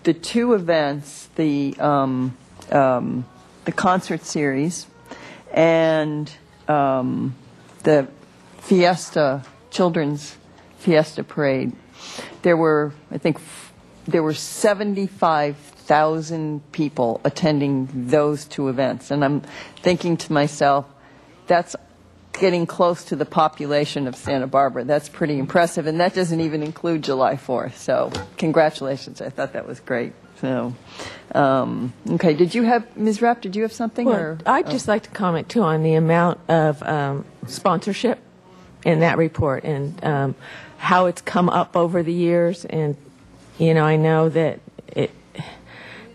the two events, the concert series and the children's fiesta parade, there were 75,000 people attending those two events. And I'm thinking to myself, that's getting close to the population of Santa Barbara. That's pretty impressive, and that doesn't even include July 4th. So congratulations. I thought that was great. So, okay, Ms. Rapp, did you have something? Well, I'd just like to comment, too, on the amount of sponsorship in that report and how it's come up over the years. And, I know that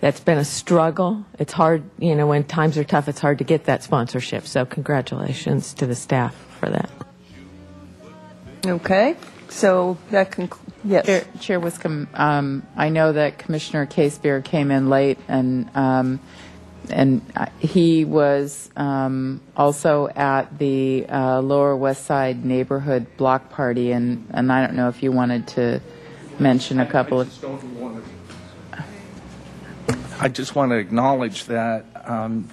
that's been a struggle. It's hard, when times are tough, it's hard to get that sponsorship. So congratulations to the staff for that. Okay, so that yes. Chair Wiscombe, I know that Commissioner Case-Beer came in late, and he was also at the Lower West Side neighborhood block party, and I don't know if you wanted to mention a couple of... I just want to acknowledge that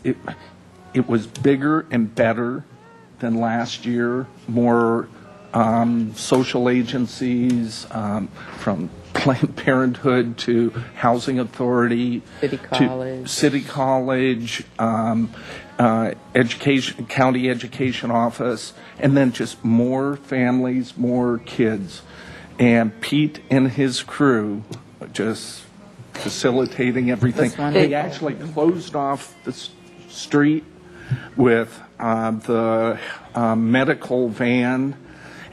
it was bigger and better than last year. More social agencies, from Planned Parenthood to Housing Authority, City College, education, county education office, and then just more families, more kids. And Pete and his crew just facilitating everything. They actually closed off the street with the medical van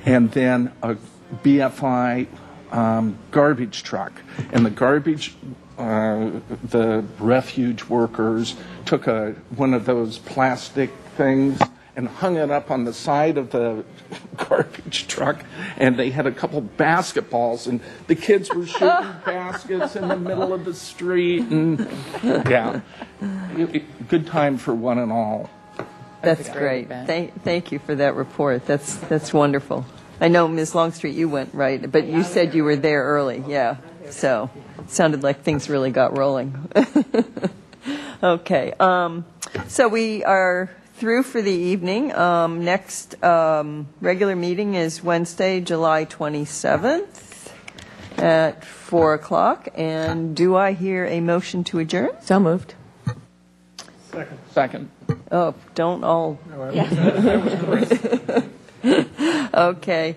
and then a BFI garbage truck. And the refuge workers took one of those plastic things and hung it up on the side of the garbage truck, and they had a couple basketballs, and the kids were shooting baskets in the middle of the street, and good time for one and all. That's great. Thank you for that report. That's wonderful. I know, Ms. Longstreet, you went, right? But you said you were there early, yeah. So it sounded like things really got rolling. Okay. So we are through for the evening. Next regular meeting is Wednesday, July 27th at 4 o'clock. And do I hear a motion to adjourn? So moved. Second. Oh, don't all. Okay.